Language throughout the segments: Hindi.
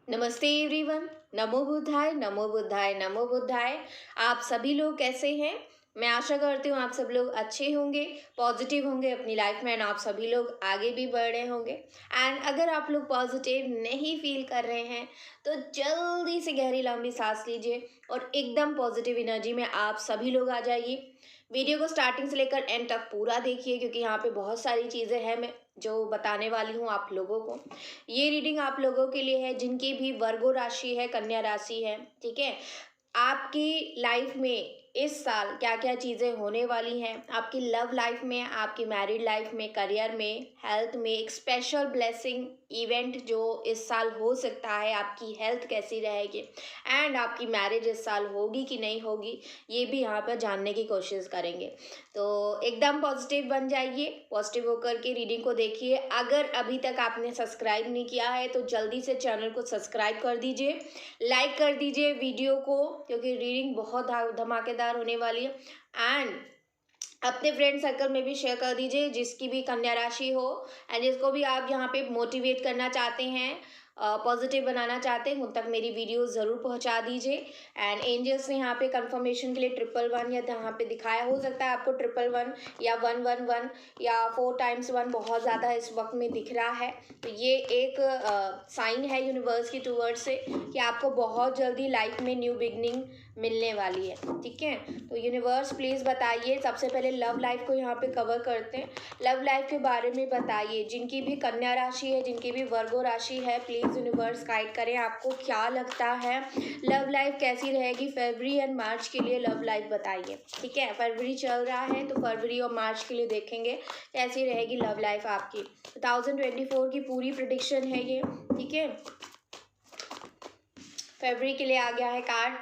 नमस्ते एवरीवन। नमो बुद्धाय नमो बुद्धाय नमो बुद्धाय। आप सभी लोग कैसे हैं? मैं आशा करती हूँ आप सब लोग अच्छे होंगे, पॉजिटिव होंगे अपनी लाइफ में एंड आप सभी लोग आगे भी बढ़ रहे होंगे। एंड अगर आप लोग पॉजिटिव नहीं फील कर रहे हैं तो जल्दी से गहरी लंबी सांस लीजिए और एकदम पॉजिटिव एनर्जी में आप सभी लोग आ जाइए। वीडियो को स्टार्टिंग से लेकर एंड तक पूरा देखिए क्योंकि यहाँ पे बहुत सारी चीज़ें हैं मैं जो बताने वाली हूँ आप लोगों को। ये रीडिंग आप लोगों के लिए है जिनकी भी वर्गो राशि है, कन्या राशि है, ठीक है। आपकी लाइफ में इस साल क्या क्या चीज़ें होने वाली हैं, आपकी लव लाइफ में, आपकी मैरिड लाइफ में, करियर में, हेल्थ में, एक स्पेशल ब्लेसिंग इवेंट जो इस साल हो सकता है, आपकी हेल्थ कैसी रहेगी एंड आपकी मैरिज इस साल होगी कि नहीं होगी, ये भी यहाँ पर जानने की कोशिश करेंगे। तो एकदम पॉजिटिव बन जाइए, पॉजिटिव होकर के रीडिंग को देखिए। अगर अभी तक आपने सब्सक्राइब नहीं किया है तो जल्दी से चैनल को सब्सक्राइब कर दीजिए, लाइक कर दीजिए वीडियो को क्योंकि रीडिंग बहुत धमाकेदार होने वाली है। एंड अपने फ्रेंड सर्कल में भी शेयर कर दीजिए जिसकी भी कन्या राशि हो एंड जिसको भी आप यहाँ पे मोटिवेट करना चाहते हैं, पॉजिटिव बनाना चाहते हैं, उन तक मेरी वीडियो ज़रूर पहुँचा दीजिए। एंड एंजल्स ने यहाँ पे कंफर्मेशन के लिए 111 या यहाँ पे दिखाया, हो सकता है आपको 111 या 111 या 4x1 बहुत ज़्यादा इस वक्त में दिख रहा है। तो ये एक साइन है यूनिवर्स की टूवर्ड से कि आपको बहुत जल्दी लाइफ में न्यू बिगनिंग मिलने वाली है, ठीक है। तो यूनिवर्स प्लीज़ बताइए, सबसे पहले लव लाइफ को यहाँ पे कवर करते हैं। लव लाइफ के बारे में बताइए, जिनकी भी कन्या राशि है, जिनकी भी वर्गो राशि है, प्लीज़ यूनिवर्स गाइड करें। आपको क्या लगता है लव लाइफ कैसी रहेगी फरवरी एंड मार्च के लिए? लव लाइफ बताइए, ठीक है। फरवरी चल रहा है तो फरवरी और मार्च के लिए देखेंगे कैसी रहेगी लव लाइफ आपकी। 2024 की पूरी प्रेडिक्शन है ये, ठीक है। फरवरी के लिए आ गया है card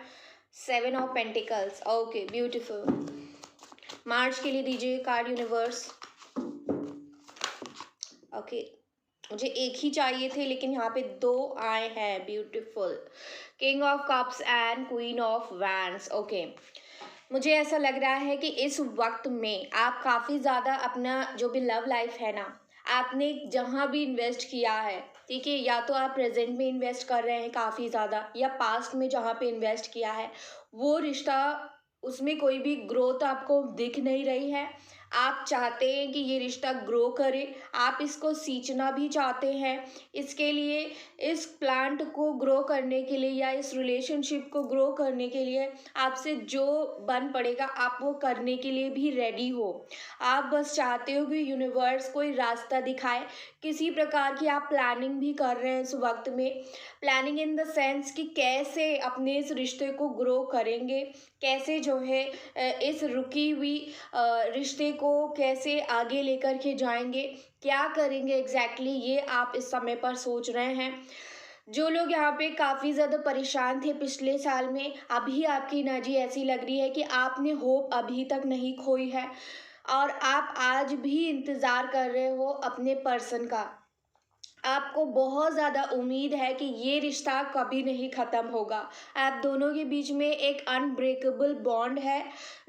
7 of pentacles, okay beautiful. मार्च के लिए दीजिए कार्ड यूनिवर्स। ओके मुझे एक ही चाहिए थे लेकिन यहाँ पे दो आए हैं, beautiful. King of cups and queen of wands, okay. मुझे ऐसा लग रहा है कि इस वक्त में आप काफ़ी ज़्यादा अपना जो भी लव लाइफ है ना, आपने जहाँ भी इन्वेस्ट किया है, ठीक है, या तो आप प्रेजेंट में इन्वेस्ट कर रहे हैं काफ़ी ज़्यादा या पास्ट में जहाँ पे इन्वेस्ट किया है वो रिश्ता, उसमें कोई भी ग्रोथ आपको दिख नहीं रही है। आप चाहते हैं कि ये रिश्ता ग्रो करे, आप इसको सींचना भी चाहते हैं। इसके लिए इस प्लांट को ग्रो करने के लिए या इस रिलेशनशिप को ग्रो करने के लिए आपसे जो बन पड़ेगा आप वो करने के लिए भी रेडी हो। आप बस चाहते हो कि यूनिवर्स कोई रास्ता दिखाए। किसी प्रकार की आप प्लानिंग भी कर रहे हैं इस वक्त में, प्लानिंग इन द सेंस कि कैसे अपने इस रिश्ते को ग्रो करेंगे, कैसे जो है इस रुकी हुई रिश्ते को कैसे आगे लेकर के जाएंगे, क्या करेंगे एग्जैक्टली ये आप इस समय पर सोच रहे हैं। जो लोग यहाँ पे काफ़ी ज़्यादा परेशान थे पिछले साल में, अभी आपकी एनर्जी ऐसी लग रही है कि आपने होप अभी तक नहीं खोई है और आप आज भी इंतज़ार कर रहे हो अपने पर्सन का। आपको बहुत ज़्यादा उम्मीद है कि ये रिश्ता कभी नहीं ख़त्म होगा। आप दोनों के बीच में एक अनब्रेकेबल बॉन्ड है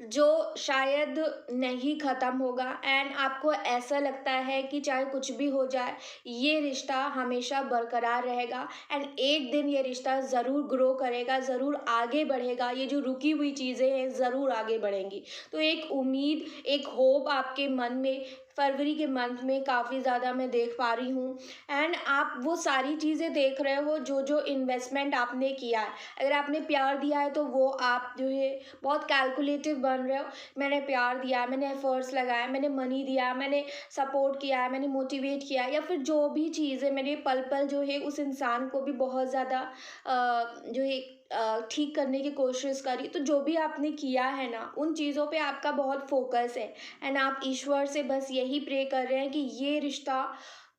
जो शायद नहीं ख़त्म होगा एंड आपको ऐसा लगता है कि चाहे कुछ भी हो जाए ये रिश्ता हमेशा बरकरार रहेगा एंड एक दिन ये रिश्ता ज़रूर ग्रो करेगा, ज़रूर आगे बढ़ेगा। ये जो रुकी हुई चीज़ें हैं ज़रूर आगे बढ़ेंगी। तो एक उम्मीद, एक होप आपके मन में फरवरी के मंथ में काफ़ी ज़्यादा मैं देख पा रही हूँ एंड आप वो सारी चीज़ें देख रहे हो जो जो इन्वेस्टमेंट आपने किया है। अगर आपने प्यार दिया है तो वो आप जो है बहुत कैलकुलेटिव बन रहे हो। मैंने प्यार दिया, मैंने एफर्ट्स लगाया, मैंने मनी दिया, मैंने सपोर्ट किया है, मैंने मोटिवेट किया या फिर जो भी चीज़ है, मैंने पल पल जो है उस इंसान को भी बहुत ज़्यादा जो है ठीक करने की कोशिश करी। तो जो भी आपने किया है ना उन चीज़ों पे आपका बहुत फोकस है एंड आप ईश्वर से बस यही प्रे कर रहे हैं कि ये रिश्ता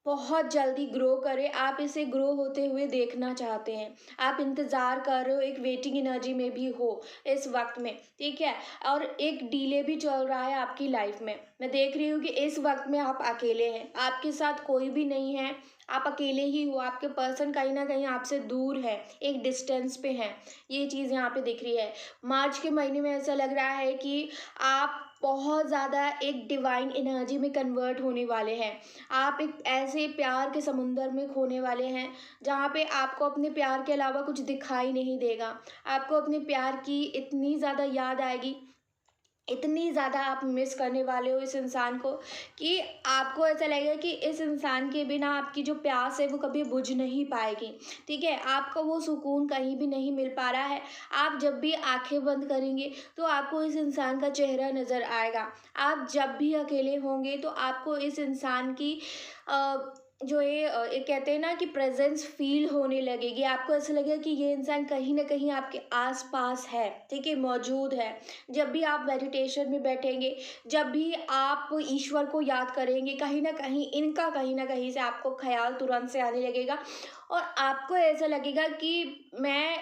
बहुत जल्दी ग्रो करे। आप इसे ग्रो होते हुए देखना चाहते हैं, आप इंतज़ार कर रहे हो, एक वेटिंग एनर्जी में भी हो इस वक्त में, ठीक है। और एक डिले भी चल रहा है आपकी लाइफ में। मैं देख रही हूँ कि इस वक्त में आप अकेले हैं, आपके साथ कोई भी नहीं है, आप अकेले ही हो। आपके पर्सन कहीं ना कहीं आपसे दूर है, एक डिस्टेंस पे है, ये चीज़ यहाँ पे दिख रही है। मार्च के महीने में ऐसा लग रहा है कि आप बहुत ज़्यादा एक डिवाइन एनर्जी में कन्वर्ट होने वाले हैं। आप एक ऐसे प्यार के समुंदर में खोने वाले हैं जहाँ पे आपको अपने प्यार के अलावा कुछ दिखाई नहीं देगा। आपको अपने प्यार की इतनी ज़्यादा याद आएगी, इतनी ज़्यादा आप मिस करने वाले हो इस इंसान को कि आपको ऐसा लगेगा कि इस इंसान के बिना आपकी जो प्यास है वो कभी बुझ नहीं पाएगी। ठीक है, आपको वो सुकून कहीं भी नहीं मिल पा रहा है। आप जब भी आंखें बंद करेंगे तो आपको इस इंसान का चेहरा नज़र आएगा। आप जब भी अकेले होंगे तो आपको इस इंसान की जो ये एक कहते हैं ना कि प्रेजेंस फील होने लगेगी। आपको ऐसा लगेगा कि ये इंसान कहीं ना कहीं आपके आसपास है, ठीक है, मौजूद है। जब भी आप मेडिटेशन में बैठेंगे, जब भी आप ईश्वर को याद करेंगे, कहीं न कहीं इनका कहीं न कहीं से आपको ख़्याल तुरंत से आने लगेगा और आपको ऐसा लगेगा कि मैं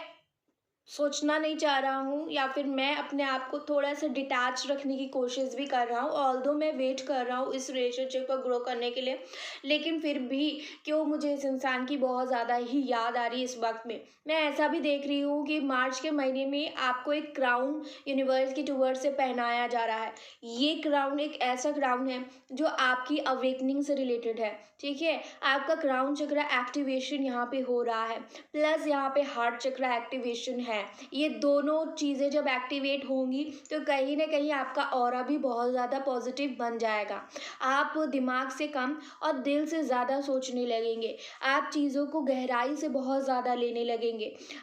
सोचना नहीं चाह रहा हूँ या फिर मैं अपने आप को थोड़ा-सा डिटैच रखने की कोशिश भी कर रहा हूँ। ऑल्दो मैं वेट कर रहा हूँ इस रिलेशनशिप को ग्रो करने के लिए, लेकिन फिर भी क्यों मुझे इस इंसान की बहुत ज़्यादा ही याद आ रही है इस वक़्त में। मैं ऐसा भी देख रही हूँ कि मार्च के महीने में आपको एक क्राउन यूनिवर्स की टूवर्ड से पहनाया जा रहा है। ये क्राउन एक ऐसा क्राउन है जो आपकी अवेकनिंग से रिलेटेड है, ठीक है? आपका क्राउन चक्र एक्टिवेशन यहाँ पे हो रहा है, प्लस यहाँ पे हार्ट चक्र एक्टिवेशन है। ये दोनों चीज़ें जब एक्टिवेट होंगी तो कहीं न कहीं आपका ऑरा भी बहुत ज़्यादा पॉजिटिव बन जाएगा। आप दिमाग से कम और दिल से ज़्यादा सोचने लगेंगे। आप चीज़ों को गहराई से बहुत ज़्यादा लेने लगेंगे।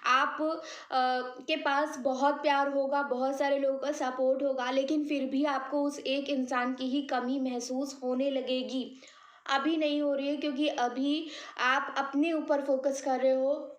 आप के पास बहुत प्यार होगा, बहुत सारे लोगों का सपोर्ट होगा, लेकिन फिर भी आपको उस एक इंसान की ही कमी महसूस होने लगेगी। अभी नहीं हो रही है क्योंकि अभी आप अपने ऊपर फ़ोकस कर रहे हो।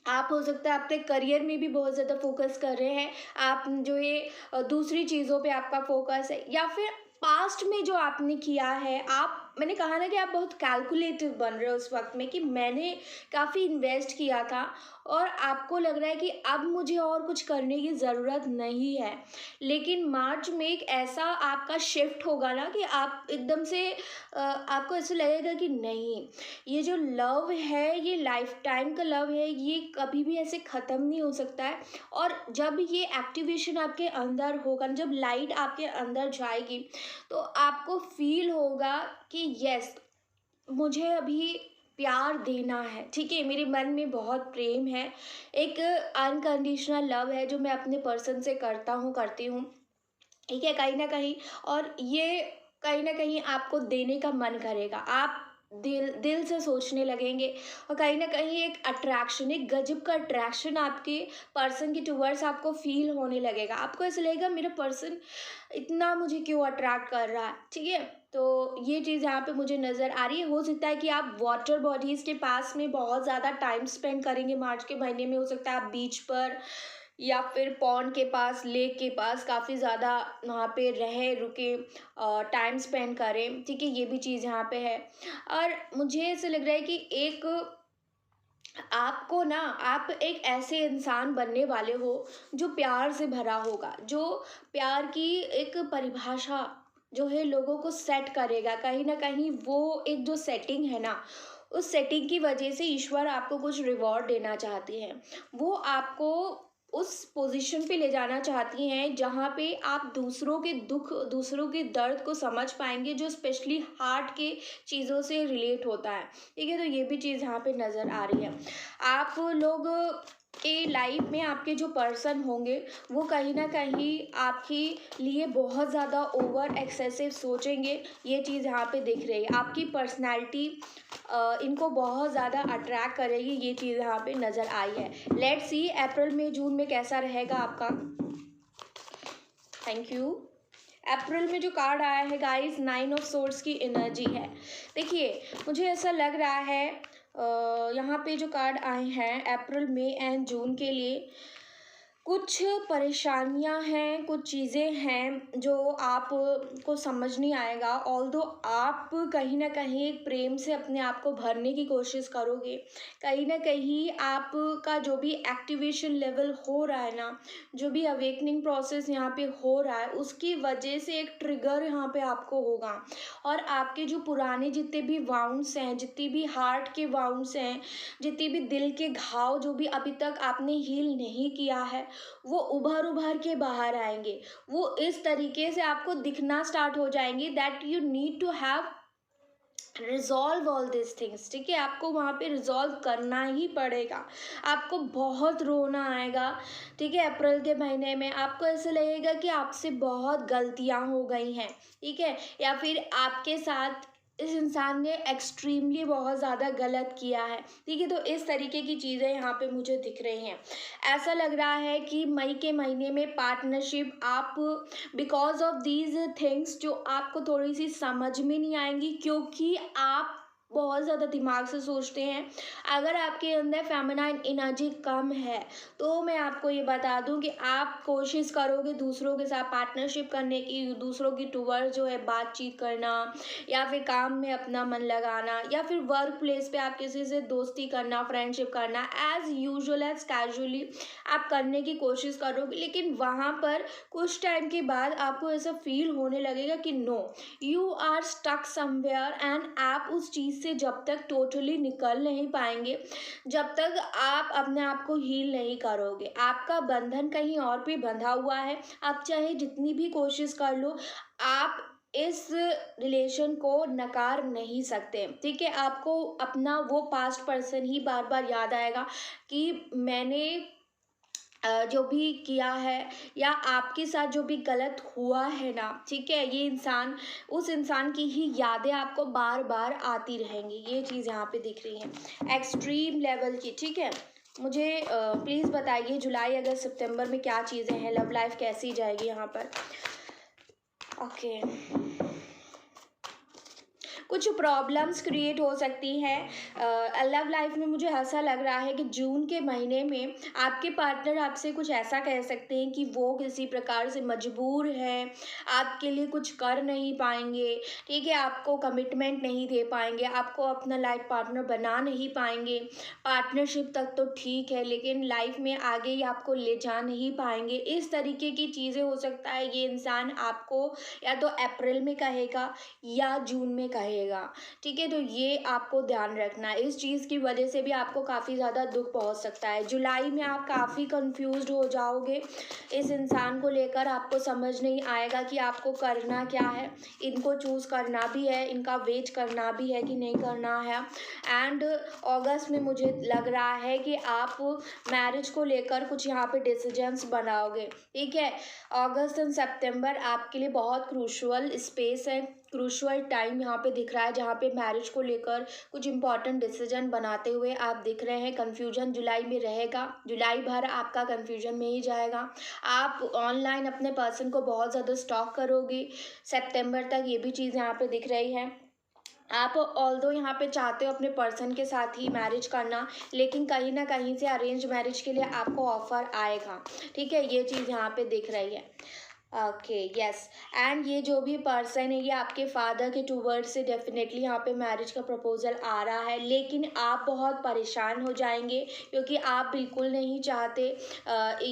आप हो सकता है अपने करियर में भी बहुत ज़्यादा फ़ोकस कर रहे हैं। आप जो ये दूसरी चीज़ों पे आपका फ़ोकस है या फिर पास्ट में जो आपने किया है, आप मैंने कहा ना कि आप बहुत कैलकुलेटिव बन रहे हो उस वक़्त में कि मैंने काफ़ी इन्वेस्ट किया था और आपको लग रहा है कि अब मुझे और कुछ करने की ज़रूरत नहीं है। लेकिन मार्च में एक ऐसा आपका शिफ्ट होगा ना कि आप एकदम से आपको ऐसा लगेगा कि नहीं, ये जो लव है ये लाइफ टाइम का लव है, ये कभी भी ऐसे ख़त्म नहीं हो सकता है। और जब ये एक्टिवेशन आपके अंदर होगा, जब लाइट आपके अंदर जाएगी तो आपको फील होगा कि यस, मुझे अभी प्यार देना है, ठीक है, मेरे मन में बहुत प्रेम है, एक अनकंडीशनल लव है जो मैं अपने पर्सन से करता हूँ, करती हूँ, ठीक है, कहीं न कहीं। और ये कहीं न कहीं आपको देने का मन करेगा। आप दिल दिल से सोचने लगेंगे और कहीं न कहीं एक अट्रैक्शन, एक गज़ब का अट्रैक्शन आपके पर्सन के टुवर्ड्स आपको फ़ील होने लगेगा। आपको ऐसा लगेगा मेरा पर्सन इतना मुझे क्यों अट्रैक्ट कर रहा है, ठीक है? तो ये चीज़ यहाँ पे मुझे नज़र आ रही है। हो सकता है कि आप वाटर बॉडीज़ के पास में बहुत ज़्यादा टाइम स्पेंड करेंगे मार्च के महीने में। हो सकता है आप बीच पर या फिर पॉन्ड के पास, लेक के पास काफ़ी ज़्यादा वहाँ पे रहें, रुकें, टाइम स्पेंड करें, ठीक है? ये भी चीज़ यहाँ पे है। और मुझे ऐसा लग रहा है कि एक आपको ना, आप एक ऐसे इंसान बनने वाले हो जो प्यार से भरा होगा, जो प्यार की एक परिभाषा जो है लोगों को सेट करेगा। कहीं न कहीं वो एक जो सेटिंग है ना, उस सेटिंग की वजह से ईश्वर आपको कुछ रिवॉर्ड देना चाहते हैं। वो आपको उस पोज़ीशन पे ले जाना चाहती हैं जहाँ पे आप दूसरों के दुःख, दूसरों के दर्द को समझ पाएँगे, जो स्पेशली हार्ट के चीज़ों से रिलेट होता है। ठीक है, तो ये भी चीज़ यहाँ पे नज़र आ रही है। आप लोग के लाइफ में आपके जो पर्सन होंगे वो कहीं न कहीं आपके लिए बहुत ज़्यादा ओवर एक्सेसिव सोचेंगे, ये चीज़ यहाँ पे दिख रही है। आपकी पर्सनैलिटी इनको बहुत ज़्यादा अट्रैक्ट करेगी, ये चीज़ यहाँ पे नज़र आई है। लेट्स सी अप्रैल में, जून में कैसा रहेगा आपका। Thank you. अप्रैल में जो कार्ड आया है गाइस, 9 ऑफ सोर्ड्स की एनर्जी है। देखिए, मुझे ऐसा लग रहा है यहाँ पे जो कार्ड आए हैं अप्रैल, मई एंड जून के लिए कुछ परेशानियां हैं, कुछ चीज़ें हैं जो आप को समझ नहीं आएगा। ऑल्दो आप कहीं न कहीं एक प्रेम से अपने आप को भरने की कोशिश करोगे। कहीं न कहीं आपका जो भी एक्टिवेशन लेवल हो रहा है ना, जो भी अवेकनिंग प्रोसेस यहाँ पे हो रहा है, उसकी वजह से एक ट्रिगर यहाँ पे आपको होगा। और आपके जो पुराने जितने भी वाउंड्स हैं, जितनी भी हार्ट के वाउंड्स हैं, जितनी भी दिल के घाव जो भी अभी तक आपने हील नहीं किया है, वो उभर उभर के बाहर आएंगे, वो इस तरीके से आपको दिखना स्टार्ट हो जाएंगी that you need to have resolve all this things. ठीक है, आपको वहाँ पे रिजॉल्व करना ही पड़ेगा। आपको बहुत रोना आएगा। ठीक है, अप्रैल के महीने में आपको ऐसे लगेगा कि आपसे बहुत गलतियाँ हो गई हैं। ठीक है, या फिर आपके साथ इस इंसान ने एक्सट्रीमली बहुत ज़्यादा गलत किया है। ठीक है, तो इस तरीके की चीज़ें यहाँ पे मुझे दिख रही हैं। ऐसा लग रहा है कि मई के महीने में पार्टनरशिप आप बिकॉज ऑफ दीज थिंग्स जो आपको थोड़ी सी समझ में नहीं आएंगी, क्योंकि आप बहुत ज़्यादा दिमाग से सोचते हैं। अगर आपके अंदर फेमिनाइन एनर्जी कम है तो मैं आपको ये बता दूं कि आप कोशिश करोगे दूसरों के साथ पार्टनरशिप करने की, दूसरों की टूवर्ड जो है बातचीत करना, या फिर काम में अपना मन लगाना, या फिर वर्क प्लेस पे आप किसी से दोस्ती करना, फ्रेंडशिप करना, एज यूजुअल एज कैजुअली आप करने की कोशिश करोगे। लेकिन वहाँ पर कुछ टाइम के बाद आपको ऐसा फील होने लगेगा कि no, you are stuck somewhere, and आप उस चीज़ से जब तक टोटली निकल नहीं पाएंगे, जब तक आप अपने आप को हील नहीं करोगे, आपका बंधन कहीं और भी बंधा हुआ है। आप चाहे जितनी भी कोशिश कर लो, आप इस रिलेशन को नकार नहीं सकते। ठीक है, आपको अपना वो पास्ट पर्सन ही बार बार याद आएगा कि मैंने जो भी किया है, या आपके साथ जो भी गलत हुआ है ना, ठीक है, ये इंसान, उस इंसान की ही यादें आपको बार बार आती रहेंगी। ये चीज़ यहाँ पे दिख रही है एक्सट्रीम लेवल की। ठीक है, मुझे प्लीज़ बताइए जुलाई अगस्त सितंबर में क्या चीज़ें हैं, लव लाइफ कैसी जाएगी यहाँ पर। ओके, कुछ प्रॉब्लम्स क्रिएट हो सकती हैं लव लाइफ में। मुझे ऐसा लग रहा है कि जून के महीने में आपके पार्टनर आपसे कुछ ऐसा कह सकते हैं कि वो किसी प्रकार से मजबूर है, आपके लिए कुछ कर नहीं पाएंगे। ठीक है, आपको कमिटमेंट नहीं दे पाएंगे, आपको अपना लाइफ पार्टनर बना नहीं पाएंगे। पार्टनरशिप तक तो ठीक है, लेकिन लाइफ में आगे ही आपको ले जा नहीं पाएंगे। इस तरीके की चीज़ें हो सकता है ये इंसान आपको या तो अप्रैल में कहेगा या जून में कहेगा। ठीक है, तो ये आपको ध्यान रखना है। इस चीज़ की वजह से भी आपको काफ़ी ज़्यादा दुख पहुंच सकता है। जुलाई में आप काफ़ी कंफ्यूज्ड हो जाओगे इस इंसान को लेकर, आपको समझ नहीं आएगा कि आपको करना क्या है। इनको चूज़ करना भी है, इनका वेट करना भी है कि नहीं करना है। एंड अगस्त में मुझे लग रहा है कि आप मैरिज को लेकर कुछ यहाँ पे डिसीजंस बनाओगे। ठीक है, अगस्त एंड सितंबर आपके लिए बहुत क्रूशियल स्पेस है, क्रूशियल टाइम यहाँ पे दिख रहा है, जहाँ पे मैरिज को लेकर कुछ इंपॉर्टेंट डिसीजन बनाते हुए आप दिख रहे हैं। कन्फ्यूजन जुलाई में रहेगा, जुलाई भर आपका कन्फ्यूजन में ही जाएगा। आप ऑनलाइन अपने पर्सन को बहुत ज़्यादा स्टॉक करोगे सितंबर तक, ये भी चीज़ यहाँ पे दिख रही है। आप ऑल्दो यहाँ पे चाहते हो अपने पर्सन के साथ ही मैरिज करना, लेकिन कहीं ना कहीं से अरेंज मैरिज के लिए आपको ऑफर आएगा। ठीक है, ये चीज़ यहाँ पे दिख रही है। ओके, यस, एंड ये जो भी पर्सन है ये आपके फादर के टूवर्ड से डेफिनेटली यहाँ पे मैरिज का प्रपोजल आ रहा है, लेकिन आप बहुत परेशान हो जाएंगे क्योंकि आप बिल्कुल नहीं चाहते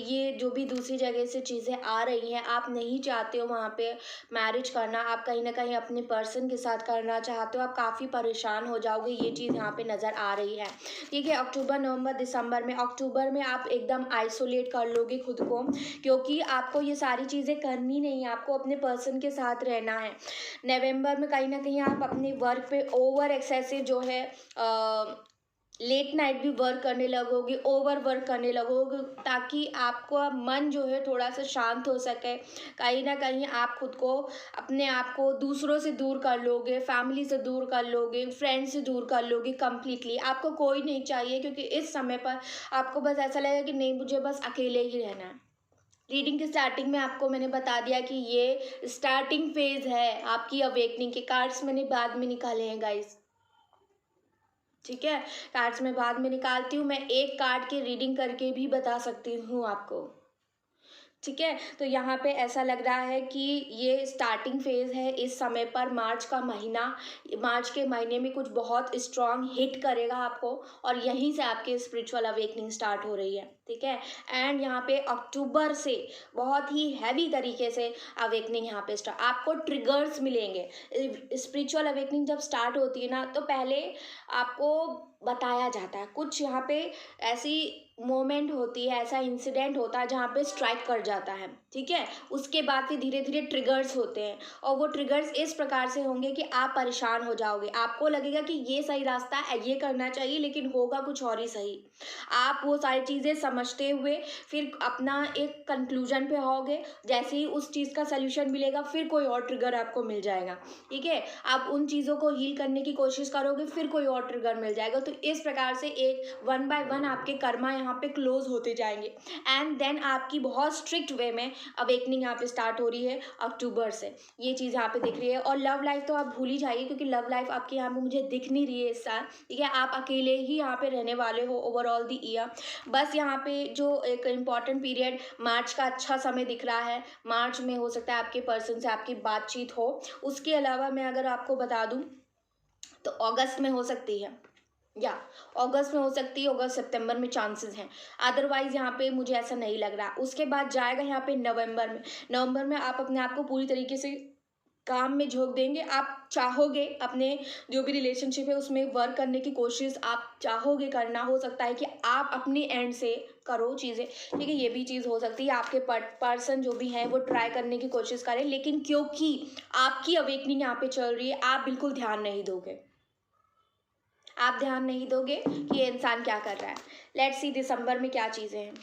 ये जो भी दूसरी जगह से चीज़ें आ रही हैं, आप नहीं चाहते हो वहाँ पे मैरिज करना, आप कहीं ना कहीं अपने पर्सन के साथ करना चाहते हो। आप काफ़ी परेशान हो जाओगे, ये चीज़ यहाँ पे नज़र आ रही है। ठीक है, अक्टूबर नवंबर दिसंबर में, अक्टूबर में आप एकदम आइसोलेट कर लोगे खुद को, क्योंकि आपको ये सारी चीज़ें करनी नहीं है, आपको अपने पर्सन के साथ रहना है। नवंबर में कहीं ना कहीं आप अपने वर्क पे ओवर एक्सेसिव जो है लेट नाइट भी वर्क करने लगोगे, ओवर वर्क करने लगोगे, ताकि आपका मन जो है थोड़ा सा शांत हो सके। कहीं ना कहीं आप खुद को, अपने आप को दूसरों से दूर कर लोगे, फैमिली से दूर कर लोगे, फ्रेंड से दूर कर लोगे कम्प्लीटली। आपको कोई नहीं चाहिए, क्योंकि इस समय पर आपको बस ऐसा लगेगा कि नहीं, मुझे बस अकेले ही रहना है। रीडिंग की स्टार्टिंग में आपको मैंने बता दिया कि ये स्टार्टिंग फेज है आपकी अवेकनिंग के। कार्ड्स मैंने बाद में निकाले हैं गाइस, ठीक है, कार्ड्स मैं बाद में निकालती हूँ, मैं एक कार्ड की रीडिंग करके भी बता सकती हूँ आपको। ठीक है, तो यहाँ पे ऐसा लग रहा है कि ये स्टार्टिंग फेज है इस समय पर। मार्च का महीना, मार्च के महीने में कुछ बहुत स्ट्रांग हिट करेगा आपको, और यहीं से आपके स्पिरिचुअल अवेकनिंग स्टार्ट हो रही है। ठीक है, एंड यहाँ पे अक्टूबर से बहुत ही हैवी तरीके से अवेकनिंग यहाँ पे स्टार्ट, आपको ट्रिगर्स मिलेंगे। स्पिरिचुअल अवेकनिंग जब स्टार्ट होती है ना, तो पहले आपको बताया जाता है। कुछ यहाँ पे ऐसी मोमेंट होती है, ऐसा इंसिडेंट होता है जहाँ पे स्ट्राइक कर जाता है, ठीक है? उसके बाद फिर धीरे-धीरे ट्रिगर्स होते हैं और वो ट्रिगर्स इस प्रकार से होंगे कि आप परेशान हो जाओगे। आपको लगेगा कि ये सही रास्ता है, ये करना चाहिए, लेकिन होगा कुछ और ही सही। आप वो सारी चीज़ें समझते हुए फिर अपना एक कंक्लूजन पे आओगे। जैसे ही उस चीज़ का सॉल्यूशन मिलेगा, फिर कोई और ट्रिगर आपको मिल जाएगा, ठीक है? आप उन चीज़ों को हील करने की कोशिश करोगे, फिर कोई और ट्रिगर मिल जाएगा। तो इस प्रकार से एक वन बाय वन आपके कर्मा यहाँ पे क्लोज होते जाएंगे एंड देन आपकी बहुत स्ट्रिक्ट वे में अवेकनिंग यहाँ पे स्टार्ट हो रही है अक्टूबर से। ये चीज़ यहाँ पे दिख रही है और लव लाइफ तो आप भूल ही जाइए, क्योंकि लव लाइफ आपकी यहाँ पे मुझे दिख नहीं रही है इस साल, ठीक है? आप अकेले ही यहाँ पे रहने वाले हो ओवरऑल दी ईयर। बस यहाँ पे जो एक इम्पॉर्टेंट पीरियड मार्च का अच्छा समय दिख रहा है, मार्च में हो सकता है आपके पर्सन से आपकी बातचीत हो। उसके अलावा मैं अगर आपको बता दूं तो अगस्त में हो सकती है, या अगस्त में हो सकती है, अगस्त सितंबर में चांसेस हैं। अदरवाइज यहाँ पे मुझे ऐसा नहीं लग रहा। उसके बाद जाएगा यहाँ पे नवंबर में। नवंबर में आप अपने आप को पूरी तरीके से काम में झोंक देंगे। आप चाहोगे अपने जो भी रिलेशनशिप है उसमें वर्क करने की कोशिश आप चाहोगे करना। हो सकता है कि आप अपनी एंड से करो चीज़ें, ठीक है? ये भी चीज़ हो सकती है। आपके पर्सन जो भी हैं वो ट्राई करने की कोशिश करें, लेकिन क्योंकि आपकी अवेकनिंग यहाँ पे चल रही है, आप बिल्कुल ध्यान नहीं दोगे। आप ध्यान नहीं दोगे कि ये इंसान क्या कर रहा है। लेट्स सी दिसंबर में क्या चीज़ें हैं।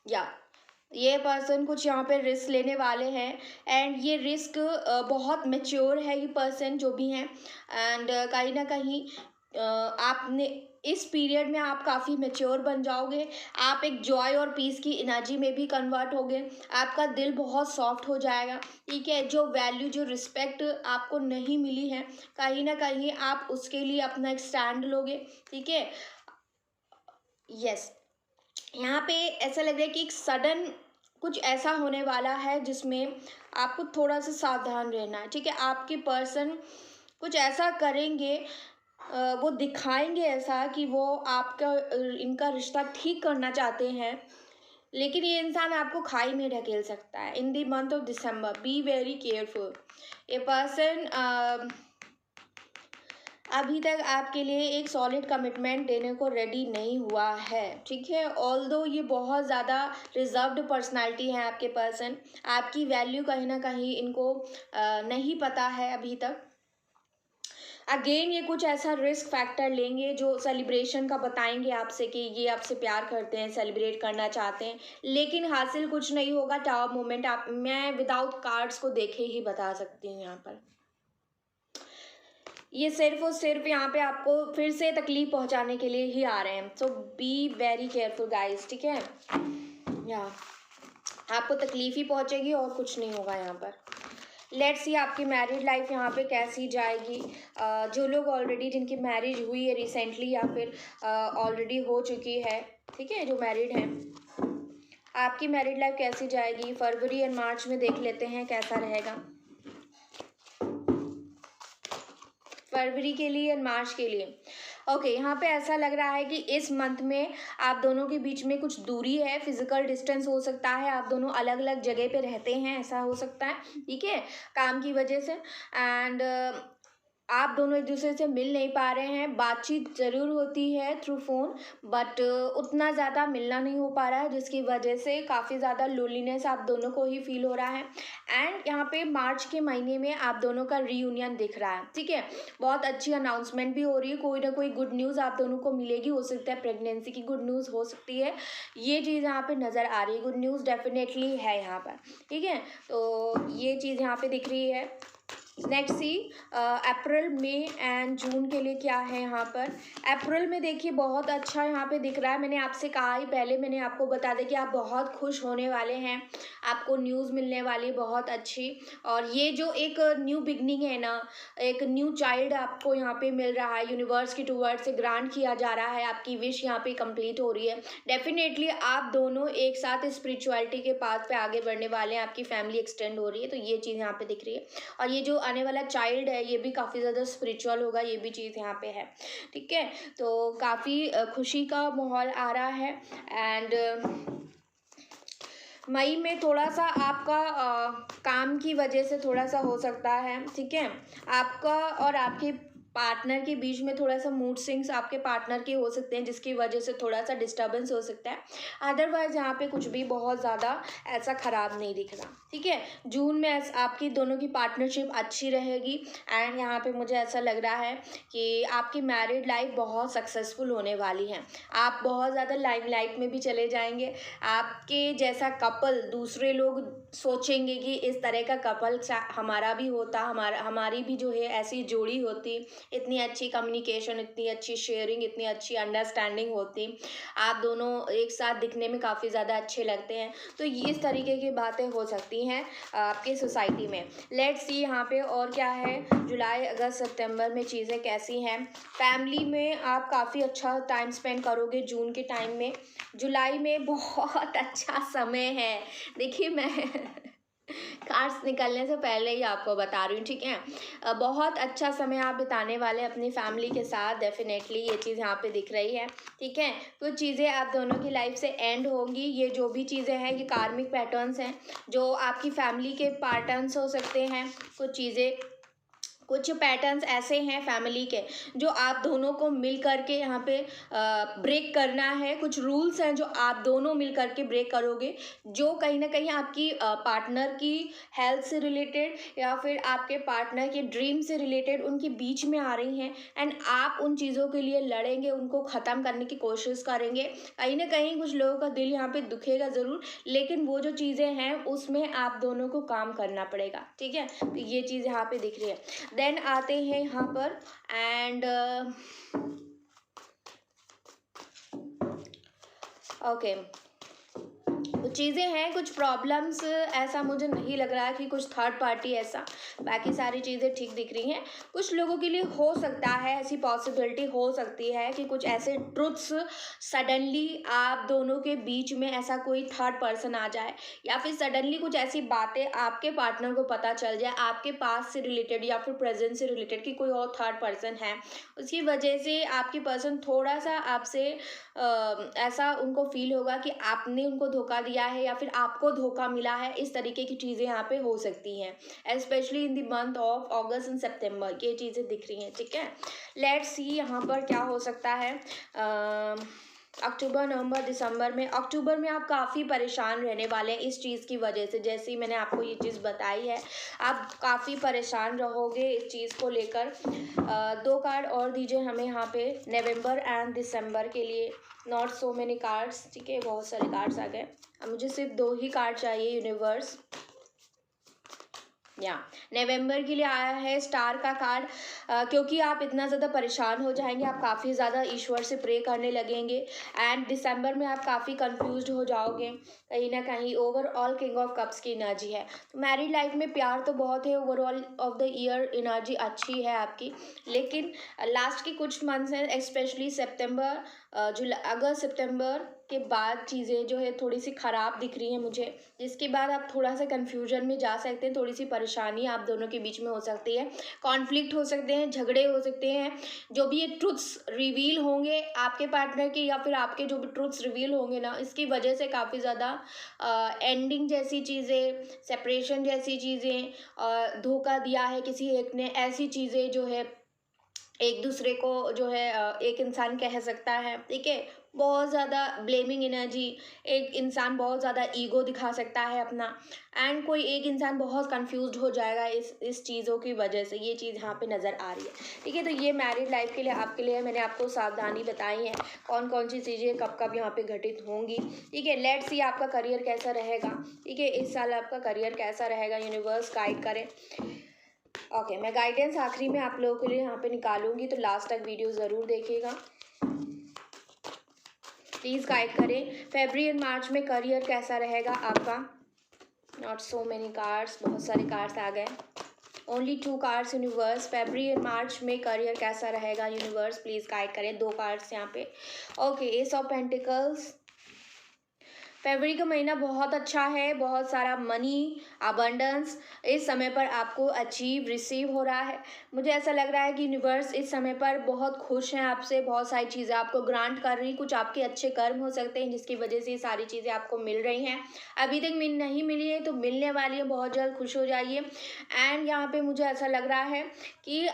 या ये पर्सन कुछ यहाँ पे रिस्क लेने वाले हैं एंड ये रिस्क बहुत मैच्योर है ये पर्सन जो भी हैं एंड कहीं ना कहीं आपने इस पीरियड में आप काफ़ी मैच्योर बन जाओगे। आप एक जॉय और पीस की एनर्जी में भी कन्वर्ट होगे। आपका दिल बहुत सॉफ्ट हो जाएगा, ठीक है? जो वैल्यू जो रिस्पेक्ट आपको नहीं मिली है, कहीं ना कहीं आप उसके लिए अपना एक स्टैंड लोगे, ठीक है? यस, यहाँ पे ऐसा लग रहा है कि एक सडन कुछ ऐसा होने वाला है जिसमें आपको थोड़ा सा सावधान रहना है, ठीक है? आपके पर्सन कुछ ऐसा करेंगे, वो दिखाएंगे ऐसा कि वो आपका इनका रिश्ता ठीक करना चाहते हैं, लेकिन ये इंसान आपको खाई में ढकेल सकता है इन the month of December. B very careful. ये पर्सन अभी तक आपके लिए एक सॉलिड कमिटमेंट देने को रेडी नहीं हुआ है, ठीक है? ऑल्दो ये बहुत ज़्यादा रिजर्व्ड पर्सनालिटी है आपके पर्सन। आपकी वैल्यू कहीं ना कहीं इनको नहीं पता है अभी तक। अगेन ये कुछ ऐसा रिस्क फैक्टर लेंगे जो सेलिब्रेशन का बताएंगे आपसे कि ये आपसे प्यार करते हैं, सेलिब्रेट करना चाहते हैं, लेकिन हासिल कुछ नहीं होगा। टावर मोमेंट आप मैं विदाउट कार्ड्स को देखे ही बता सकती हूँ। यहाँ पर ये सिर्फ और सिर्फ यहाँ पे आपको फिर से तकलीफ पहुँचाने के लिए ही आ रहे हैं। सो बी वेरी केयरफुल गाइस, ठीक है? या आपको तकलीफ ही पहुँचेगी और कुछ नहीं होगा यहाँ पर। लेट्स सी आपकी मैरिड लाइफ यहाँ पे कैसी जाएगी। जो लोग ऑलरेडी जिनकी मैरिज हुई है रिसेंटली या फिर ऑलरेडी हो चुकी है, ठीक है, जो मैरिड हैं, आपकी मैरिड लाइफ कैसी जाएगी फरवरी एंड मार्च में देख लेते हैं कैसा रहेगा। फरवरी के लिए एंड मार्च के लिए ओके यहाँ पे ऐसा लग रहा है कि इस मंथ में आप दोनों के बीच में कुछ दूरी है, फिजिकल डिस्टेंस हो सकता है, आप दोनों अलग अलग जगह पे रहते हैं, ऐसा हो सकता है, ठीक है, काम की वजह से। एंड आप दोनों एक दूसरे से मिल नहीं पा रहे हैं। बातचीत ज़रूर होती है थ्रू फ़ोन, बट उतना ज़्यादा मिलना नहीं हो पा रहा है, जिसकी वजह से काफ़ी ज़्यादा लोनलीनेस आप दोनों को ही फील हो रहा है। एंड यहाँ पे मार्च के महीने में आप दोनों का रीयूनियन दिख रहा है, ठीक है? बहुत अच्छी अनाउंसमेंट भी हो रही है, कोई ना कोई गुड न्यूज़ आप दोनों को मिलेगी। हो सकता है प्रेगनेंसी की गुड न्यूज़ हो सकती है, ये चीज़ यहाँ पे नज़र आ रही है। गुड न्यूज़ डेफिनेटली है यहाँ पर, ठीक है? तो ये चीज़ यहाँ पे दिख रही है। Next C April May and जून के लिए क्या है यहाँ पर। अप्रैल में देखिए बहुत अच्छा यहाँ पे दिख रहा है। मैंने आपसे कहा ही पहले, मैंने आपको बता दिया कि आप बहुत खुश होने वाले हैं, आपको न्यूज़ मिलने वाली बहुत अच्छी। और ये जो एक न्यू बिगनिंग है ना, एक न्यू चाइल्ड आपको यहाँ पे मिल रहा है, यूनिवर्स की टूवर्ड से ग्रांट किया जा रहा है, आपकी विश यहाँ पे कंप्लीट हो रही है। डेफिनेटली आप दोनों एक साथ स्पिरिचुअलिटी के पाथ पे आगे बढ़ने वाले हैं, आपकी फैमिली एक्सटेंड हो रही है, तो ये चीज़ यहाँ पे दिख रही है। और ये जो आने वाला चाइल्ड है ये भी काफ़ी ज़्यादा स्पिरिचुअल होगा, ये भी चीज़ यहाँ पे है, ठीक है? तो काफ़ी खुशी का माहौल आ रहा है। एंड मई में थोड़ा सा आपका काम की वजह से थोड़ा सा हो सकता है, ठीक है, आपका और आपके पार्टनर के बीच में थोड़ा सा मूड स्विंग्स आपके पार्टनर के हो सकते हैं, जिसकी वजह से थोड़ा सा डिस्टर्बेंस हो सकता है। अदरवाइज यहाँ पे कुछ भी बहुत ज़्यादा ऐसा ख़राब नहीं दिख रहा, ठीक है। जून में आपकी दोनों की पार्टनरशिप अच्छी रहेगी। एंड यहाँ पे मुझे ऐसा लग रहा है कि आपकी मैरिड लाइफ बहुत सक्सेसफुल होने वाली है। आप बहुत ज़्यादा लाइमलाइट में भी चले जाएंगे। आपके जैसा कपल दूसरे लोग सोचेंगे कि इस तरह का कपल हमारा भी होता, हमारी भी जो है ऐसी जोड़ी होती, इतनी अच्छी कम्युनिकेशन, इतनी अच्छी शेयरिंग, इतनी अच्छी अंडरस्टैंडिंग होती, आप दोनों एक साथ दिखने में काफ़ी ज़्यादा अच्छे लगते हैं। तो ये इस तरीके की बातें हो सकती हैं आपकी सोसाइटी में। लेट्स सी यहाँ पे और क्या है। जुलाई अगस्त सितंबर में चीज़ें कैसी हैं। फैमिली में आप काफ़ी अच्छा टाइम स्पेंड करोगे जून के टाइम में। जुलाई में बहुत अच्छा समय है। देखिए मैं कार्ड्स निकलने से पहले ही आपको बता रही हूँ, ठीक है। बहुत अच्छा समय आप बिताने वाले अपनी फैमिली के साथ, डेफिनेटली ये चीज़ यहाँ पे दिख रही है, ठीक है। कुछ चीज़ें आप दोनों की लाइफ से एंड होंगी। ये जो भी चीज़ें हैं ये कार्मिक पैटर्न्स हैं, जो आपकी फैमिली के पैटर्न्स हो सकते हैं। कुछ पैटर्न्स ऐसे हैं फैमिली के जो आप दोनों को मिल करके यहाँ पे ब्रेक करना है। कुछ रूल्स हैं जो आप दोनों मिल करके ब्रेक करोगे, जो कहीं ना कहीं आपकी पार्टनर की हेल्थ से रिलेटेड या फिर आपके पार्टनर के ड्रीम से रिलेटेड उनके बीच में आ रही हैं। एंड आप उन चीज़ों के लिए लड़ेंगे, उनको ख़त्म करने की कोशिश करेंगे। कहीं ना कहीं कुछ लोगों का दिल यहाँ पे दुखेगा ज़रूर, लेकिन वो जो चीज़ें हैं उसमें आप दोनों को काम करना पड़ेगा, ठीक है। तो ये चीज़ यहाँ पे दिख रही है। देन आते हैं यहाँ पर एंड ओके, कुछ चीज़ें हैं, कुछ प्रॉब्लम्स, ऐसा मुझे नहीं लग रहा है कि कुछ थर्ड पार्टी ऐसा, बाकी सारी चीज़ें ठीक दिख रही हैं। कुछ लोगों के लिए हो सकता है, ऐसी पॉसिबिलिटी हो सकती है कि कुछ ऐसे ट्रुथ्स सडनली आप दोनों के बीच में ऐसा कोई थर्ड पर्सन आ जाए, या फिर सडनली कुछ ऐसी बातें आपके पार्टनर को पता चल जाए आपके पास से रिलेटेड या फिर प्रेजेंट से रिलेटेड कि कोई और थर्ड पर्सन है। उसकी वजह से आपकी पर्सन थोड़ा सा आपसे ऐसा उनको फील होगा कि आपने उनको धोखा दिया है या फिर आपको धोखा मिला है। इस तरीके की चीज़ें यहाँ पे हो सकती हैं, specially in the month of August and September ये चीज़ें दिख रही हैं, ठीक है। लेट्स सी यहाँ पर क्या हो सकता है। अक्टूबर नवंबर दिसंबर में, अक्टूबर में आप काफ़ी परेशान रहने वाले हैं इस चीज़ की वजह से। जैसे ही मैंने आपको ये चीज़ बताई है, आप काफ़ी परेशान रहोगे इस चीज़ को लेकर। 2 कार्ड और दीजिए हमें यहाँ पे नवंबर एंड दिसंबर के लिए। नॉट सो मेनी कार्ड्स, ठीक है, बहुत सारे कार्ड्स आ गए। अब मुझे सिर्फ 2 ही कार्ड चाहिए यूनिवर्स। या नवंबर के लिए आया है स्टार का कार्ड। क्योंकि आप इतना ज़्यादा परेशान हो जाएंगे, आप काफ़ी ज़्यादा ईश्वर से प्रे करने लगेंगे। एंड दिसंबर में आप काफ़ी कंफ्यूज्ड हो जाओगे कहीं ना कहीं। ओवरऑल किंग ऑफ कप्स की एनर्जी है। तो मैरिड लाइफ में प्यार तो बहुत है, overall of the year energy अच्छी है आपकी, लेकिन लास्ट के कुछ मंथ्स हैं, स्पेशली सितंबर जुलाई अगस्त सितंबर के बाद चीज़ें जो है थोड़ी सी ख़राब दिख रही हैं मुझे, जिसके बाद आप थोड़ा सा कन्फ्यूजन में जा सकते हैं। थोड़ी सी परेशानी आप दोनों के बीच में हो सकती है, कॉन्फ्लिक्ट हो सकते हैं, झगड़े हो सकते हैं। जो भी ये ट्रुथ्स रिवील होंगे आपके पार्टनर के या फिर आपके जो भी ट्रुथ्स रिवील होंगे ना, इसकी वजह से काफ़ी ज़्यादा एंडिंग जैसी चीज़ें, सेपरेशन जैसी चीज़ें, धोखा दिया है किसी एक ने, ऐसी चीज़ें जो है एक दूसरे को जो है एक इंसान कह सकता है, ठीक है। बहुत ज़्यादा ब्लेमिंग एनर्जी, एक इंसान बहुत ज़्यादा ईगो दिखा सकता है अपना। एंड कोई एक इंसान बहुत कंफ्यूज्ड हो जाएगा इस चीज़ों की वजह से। ये चीज़ यहाँ पे नज़र आ रही है, ठीक है। तो ये मैरिड लाइफ के लिए आपके लिए मैंने आपको सावधानी बताई है, कौन कौन सी चीज़ें कब कब यहाँ पे घटित होंगी, ठीक है। लेट्स सी आपका करियर कैसा रहेगा, ठीक है। इस साल आपका करियर कैसा रहेगा, यूनिवर्स गाइड करें। ओके, मैं गाइडेंस आखिरी में आप लोगों के लिए यहाँ पे निकालूंगी, तो लास्ट तक वीडियो ज़रूर देखिएगा, प्लीज़ गाइड करें। फरवरी एंड मार्च में करियर कैसा रहेगा आपका। नॉट सो मेनी कार्ड्स, बहुत सारे कार्ड्स आ गए, ओनली 2 कार्ड्स यूनिवर्स। फरवरी एंड मार्च में करियर कैसा रहेगा यूनिवर्स, प्लीज़ गाइड करें। 2 कार्ड्स यहाँ पे। Okay, ace of pentacles. फरवरी का महीना बहुत अच्छा है, बहुत सारा मनी अबंडेंस इस समय पर आपको अचीव रिसीव हो रहा है। मुझे ऐसा लग रहा है कि यूनिवर्स इस समय पर बहुत खुश हैं आपसे, बहुत सारी चीज़ें आपको ग्रांट कर रही। कुछ आपके अच्छे कर्म हो सकते हैं जिसकी वजह से ये सारी चीज़ें आपको मिल रही हैं। अभी तक नहीं मिली है तो मिलने वाली है, बहुत जल्द खुश हो जाइए। एंड यहाँ पे मुझे ऐसा लग रहा है कि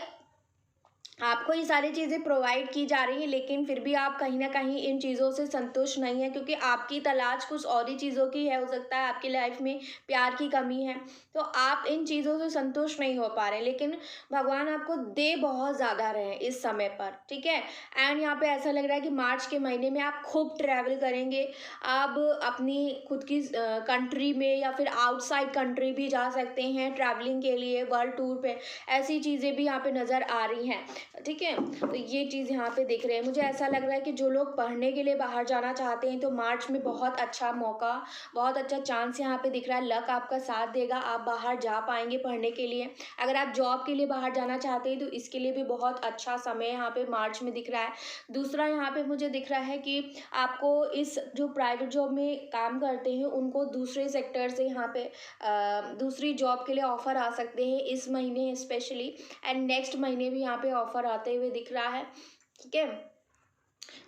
आपको ये सारी चीज़ें प्रोवाइड की जा रही हैं, लेकिन फिर भी आप कहीं न कहीं इन चीज़ों से संतुष्ट नहीं हैं, क्योंकि आपकी तलाश कुछ और ही चीज़ों की है। हो सकता है आपकी लाइफ़ में प्यार की कमी है, तो आप इन चीज़ों से संतुष्ट नहीं हो पा रहे हैं, लेकिन भगवान आपको दे बहुत ज़्यादा रहे हैं इस समय पर, ठीक है? एंड यहाँ पे ऐसा लग रहा है कि मार्च के महीने में आप खूब ट्रैवल करेंगे। आप अपनी खुद की कंट्री में या फिर आउटसाइड कंट्री भी जा सकते हैं ट्रैवलिंग के लिए, वर्ल्ड टूर पे। ऐसी चीज़ें भी यहाँ पे नज़र आ रही हैं। ठीक है, तो ये चीज़ यहाँ पे दिख रही है। मुझे ऐसा लग रहा है कि जो लोग पढ़ने के लिए बाहर जाना चाहते हैं, तो मार्च में बहुत अच्छा मौका, बहुत अच्छा चांस यहाँ पे दिख रहा है। लक आपका साथ देगा, आप बाहर जा पाएंगे पढ़ने के लिए। अगर आप जॉब के लिए बाहर जाना चाहते हैं, तो इसके लिए भी बहुत अच्छा समय यहाँ पे मार्च में दिख रहा है। दूसरा यहाँ पे मुझे दिख रहा है कि आपको इस जो प्राइवेट जॉब में काम करते हैं, उनको दूसरे सेक्टर से यहाँ पे दूसरी जॉब के लिए ऑफर आ सकते हैं इस महीने स्पेशली, एंड नेक्स्ट महीने भी यहाँ पे ऑफर आते हुए दिख रहा है। ठीक है,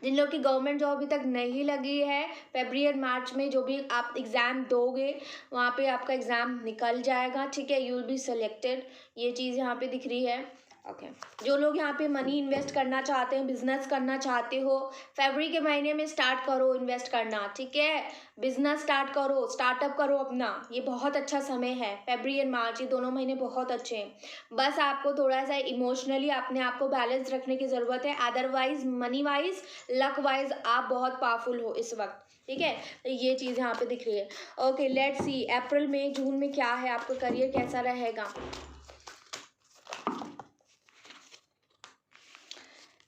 जिन लोग की गवर्नमेंट जॉब अभी तक नहीं लगी है, फरवरी और मार्च में जो भी आप एग्ज़ाम दोगे, वहाँ पे आपका एग्ज़ाम निकल जाएगा। ठीक है, यू विल बी सिलेक्टेड, ये चीज़ यहाँ पे दिख रही है। ओके, जो लोग यहाँ पे मनी इन्वेस्ट करना चाहते हैं, बिजनेस करना चाहते हो, फरवरी के महीने में स्टार्ट करो इन्वेस्ट करना। ठीक है, बिजनेस स्टार्ट करो, स्टार्टअप करो अपना, ये बहुत अच्छा समय है। फरवरी एंड मार्च, ये दोनों महीने बहुत अच्छे हैं। बस आपको थोड़ा सा इमोशनली अपने आप को बैलेंस रखने की ज़रूरत है, otherwise money wise, luck wise आप बहुत पावरफुल हो इस वक्त। ठीक है, तो ये चीज़ यहाँ पे दिख रही है। ओके, लेट्स सी अप्रैल में, जून में क्या है, आपका करियर कैसा रहेगा।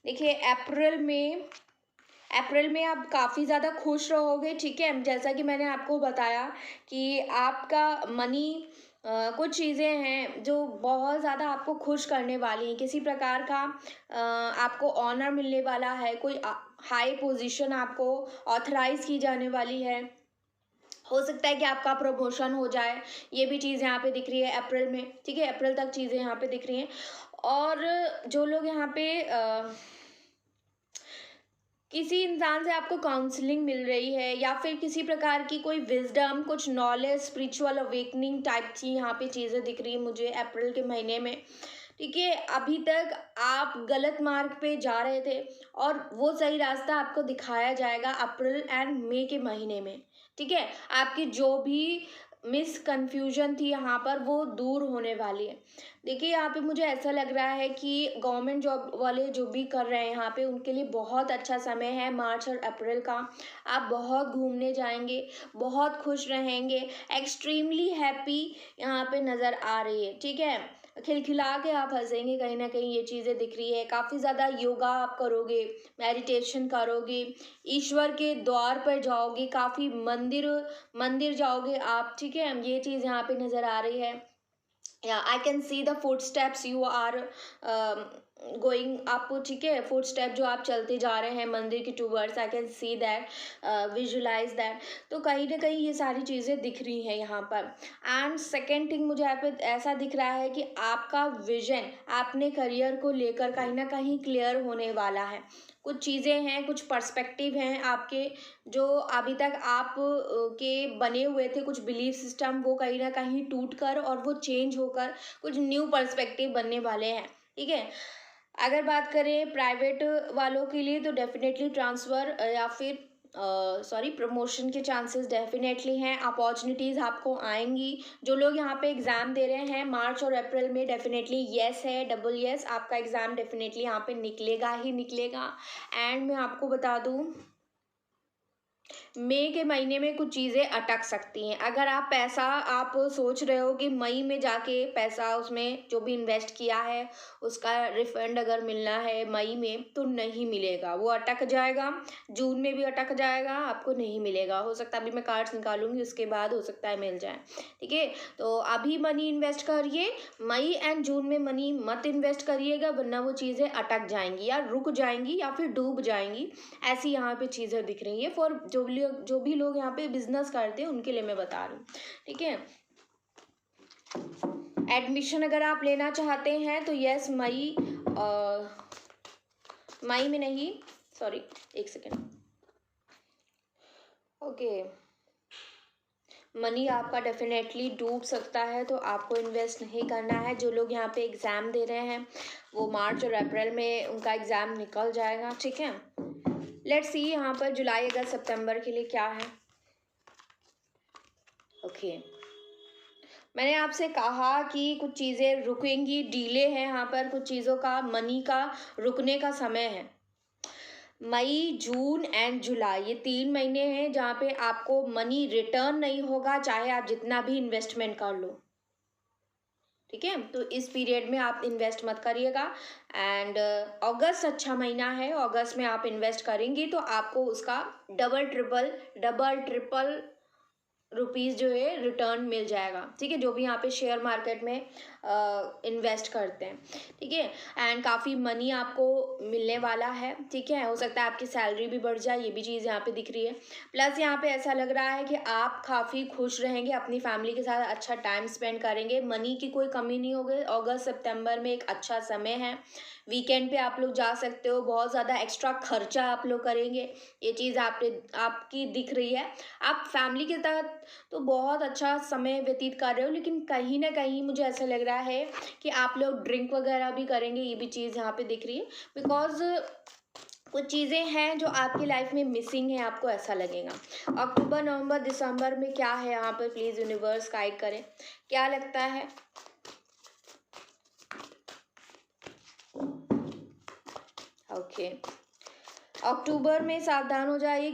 देखिए, अप्रैल में आप काफ़ी ज़्यादा खुश रहोगे। ठीक है, जैसा कि मैंने आपको बताया कि आपका मनी, कुछ चीज़ें हैं जो बहुत ज़्यादा आपको खुश करने वाली हैं। किसी प्रकार का आपको ऑनर मिलने वाला है, कोई हाई पोजीशन आपको ऑथराइज की जाने वाली है। हो सकता है कि आपका प्रमोशन हो जाए, ये भी चीज़ यहाँ पे दिख रही है अप्रैल में। ठीक है, अप्रैल तक चीज़ें यहाँ पे दिख रही हैं। और जो लोग यहाँ पे किसी इंसान से आपको काउंसलिंग मिल रही है, या फिर किसी प्रकार की कोई विजडम, कुछ नॉलेज, स्पिरिचुअल अवेकनिंग टाइप की यहाँ पे चीज़ें दिख रही है मुझे अप्रैल के महीने में। ठीक है, अभी तक आप गलत मार्ग पे जा रहे थे, और वो सही रास्ता आपको दिखाया जाएगा अप्रैल एंड मई के महीने में। ठीक है, आपकी जो भी मिस कन्फ्यूजन थी यहाँ पर, वो दूर होने वाली है। देखिए, यहाँ पे मुझे ऐसा लग रहा है कि गवर्नमेंट जॉब वाले जो भी कर रहे हैं यहाँ पे, उनके लिए बहुत अच्छा समय है मार्च और अप्रैल का। आप बहुत घूमने जाएंगे, बहुत खुश रहेंगे, एक्सट्रीमली हैप्पी यहाँ पे नज़र आ रही है। ठीक है, खिलखिला के आप हंसेंगे, कहीं ना कहीं ये चीज़ें दिख रही है। काफ़ी ज़्यादा योगा आप करोगे, मेडिटेशन करोगे, ईश्वर के द्वार पर जाओगे, काफ़ी मंदिर मंदिर जाओगे आप। ठीक है, ये चीज़ यहाँ पे नज़र आ रही है। Yeah, I can see the footsteps you are going up. ठीक है, फुट स्टेप जो आप चलते जा रहे हैं मंदिर की towards, I can see that, visualise that. तो कहीं ना कहीं ये सारी चीज़ें दिख रही हैं यहाँ पर। एंड सेकेंड थिंग, मुझे यहाँ पे ऐसा दिख रहा है कि आपका विजन अपने करियर को लेकर कहीं ना कहीं क्लियर होने वाला है। कुछ चीज़ें हैं, कुछ पर्सपेक्टिव हैं आपके, जो अभी तक आप के बने हुए थे, कुछ बिलीफ सिस्टम, वो कहीं ना कहीं टूट कर और वो चेंज होकर कुछ न्यू पर्सपेक्टिव बनने वाले हैं। ठीक है, अगर बात करें प्राइवेट वालों के लिए, तो डेफिनेटली ट्रांसफ़र या फिर सॉरी प्रमोशन के चांसेस डेफिनेटली हैं। अपॉर्चुनिटीज़ आपको आएंगी। जो लोग यहाँ पे एग्ज़ाम दे रहे हैं मार्च और अप्रैल में, डेफिनेटली येस है, डबल येस, आपका एग्ज़ाम डेफिनेटली यहाँ पे निकलेगा ही निकलेगा। एंड मैं आपको बता दूँ, मई के महीने में कुछ चीज़ें अटक सकती हैं। अगर आप पैसा, आप सोच रहे हो कि मई में जाके पैसा, उसमें जो भी इन्वेस्ट किया है उसका रिफंड अगर मिलना है मई में, तो नहीं मिलेगा, वो अटक जाएगा। जून में भी अटक जाएगा, आपको नहीं मिलेगा। हो सकता है अभी मैं कार्ड्स निकालूंगी, उसके बाद हो सकता है मिल जाए। ठीक है, तो अभी मनी इन्वेस्ट करिए, मई एंड जून में मनी मत इन्वेस्ट करिएगा, वरना वो चीज़ें अटक जाएंगी या रुक जाएंगी या फिर डूब जाएंगी। ऐसी यहाँ पे चीज़ें दिख रही हैं फॉर जो भी लोग यहाँ पे बिजनेस करते हैं, उनके लिए मैं बता रही हूँ। ठीक है, एडमिशन अगर आप लेना चाहते हैं तो यस, मई में नहीं, सॉरी एक सेकेंड, ओके, मनी आपका डेफिनेटली डूब सकता है, तो आपको इन्वेस्ट नहीं करना है। जो लोग यहाँ पे एग्ज़ाम दे रहे हैं वो मार्च और अप्रैल में उनका एग्ज़ाम निकल जाएगा, ठीक है। लेट्स सी यहाँ पर जुलाई अगस्त सितंबर के लिए क्या है। ओके, मैंने आपसे कहा कि कुछ चीज़ें रुकेंगी, डिले है यहाँ पर, कुछ चीज़ों का मनी का रुकने का समय है। मई, जून एंड जुलाई ये 3 महीने हैं जहाँ पे आपको मनी रिटर्न नहीं होगा, चाहे आप जितना भी इन्वेस्टमेंट कर लो, ठीक है। तो इस पीरियड में आप इन्वेस्ट मत करिएगा। एंड अगस्त अच्छा महीना है, अगस्त में आप इन्वेस्ट करेंगे तो आपको उसका डबल ट्रिपल रुपीज़ जो है रिटर्न मिल जाएगा, ठीक है, जो भी यहाँ पे शेयर मार्केट में इन्वेस्ट करते हैं, ठीक है। एंड काफ़ी मनी आपको मिलने वाला है, ठीक है। हो सकता है आपकी सैलरी भी बढ़ जाए, ये भी चीज़ यहाँ पे दिख रही है। प्लस यहाँ पे ऐसा लग रहा है कि आप काफ़ी खुश रहेंगे, अपनी फैमिली के साथ अच्छा टाइम स्पेंड करेंगे, मनी की कोई कमी नहीं होगी। अगस्त सितंबर में एक अच्छा समय है, वीकेंड पे आप लोग जा सकते हो, बहुत ज़्यादा एक्स्ट्रा खर्चा आप लोग करेंगे, ये चीज़ आपकी दिख रही है। आप फैमिली के साथ तो बहुत अच्छा समय व्यतीत कर रहे हो, लेकिन कहीं ना कहीं मुझे ऐसा लग रहा है कि आप लोग ड्रिंक वगैरह भी करेंगे, ये भी चीज़ यहाँ पे दिख रही है। बिकॉज कुछ चीज़ें हैं जो आपकी लाइफ में मिसिंग है, आपको ऐसा लगेगा। अक्टूबर नवंबर दिसंबर में क्या है यहाँ पर, प्लीज़ यूनिवर्स गाइड करें, क्या लगता है। ओके, अक्टूबर में सावधान हो जाइए,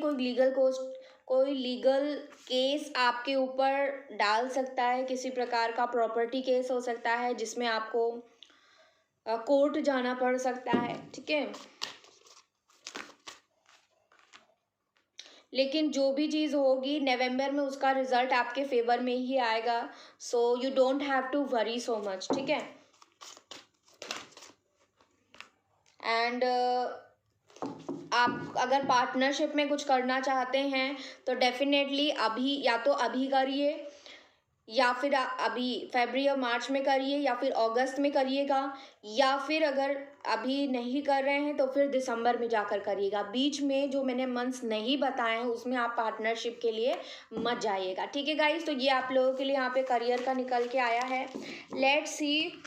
कोई लीगल केस आपके ऊपर डाल सकता है, किसी प्रकार का प्रॉपर्टी केस हो सकता है जिसमें आपको कोर्ट जाना पड़ सकता है, ठीक है। लेकिन जो भी चीज़ होगी नवंबर में उसका रिजल्ट आपके फेवर में ही आएगा, so you don't have to worry so much, ठीक है। एंड आप अगर पार्टनरशिप में कुछ करना चाहते हैं तो डेफिनेटली अभी, या तो अभी करिए, या फिर अभी फरवरी और मार्च में करिए, या फिर अगस्त में करिएगा, या फिर अगर अभी नहीं कर रहे हैं तो फिर दिसंबर में जाकर करिएगा। बीच में जो मैंने मंथ्स नहीं बताए हैं उसमें आप पार्टनरशिप के लिए मत जाइएगा, ठीक है गाइस। तो ये आप लोगों के लिए यहाँ पे करियर का निकल के आया है। लेट्स सी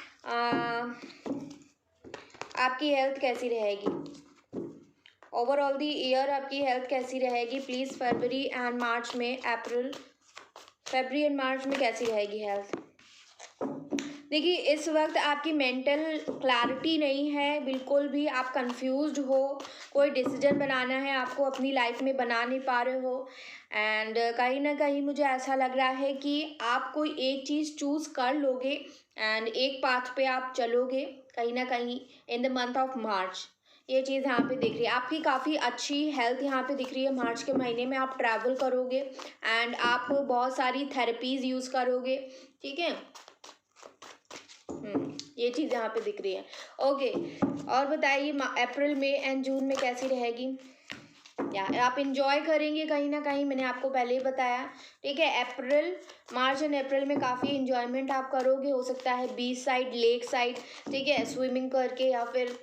आपकी हेल्थ कैसी रहेगी, ओवरऑल दी ईयर आपकी हेल्थ कैसी रहेगी प्लीज़। फरवरी एंड मार्च में कैसी रहेगी हेल्थ। देखिए इस वक्त आपकी मेंटल क्लैरिटी नहीं है बिल्कुल भी, आप कंफ्यूज्ड हो, कोई डिसीजन बनाना है आपको अपनी लाइफ में, बना नहीं पा रहे हो। एंड कहीं ना कहीं मुझे ऐसा लग रहा है कि आप कोई एक चीज़ चूज़ कर लोगे एंड एक पाथ पे आप चलोगे कहीं ना कहीं इन द मंथ ऑफ मार्च। ये चीज़ यहाँ पे दिख रही है, आपकी काफ़ी अच्छी हेल्थ यहाँ पे दिख रही है। मार्च के महीने में आप ट्रैवल करोगे एंड आप बहुत सारी थेरेपीज़ यूज़ करोगे, ठीक है। ये चीज़ यहाँ पे दिख रही है। ओके, और बताइए अप्रैल मई एंड जून में कैसी रहेगी। या आप इंजॉय करेंगे कहीं ना कहीं, मैंने आपको पहले ही बताया, ठीक है। अप्रैल, मार्च एंड अप्रैल में काफ़ी इंजॉयमेंट आप करोगे, हो सकता है बीच साइड, लेक साइड, ठीक है, स्विमिंग करके या फिर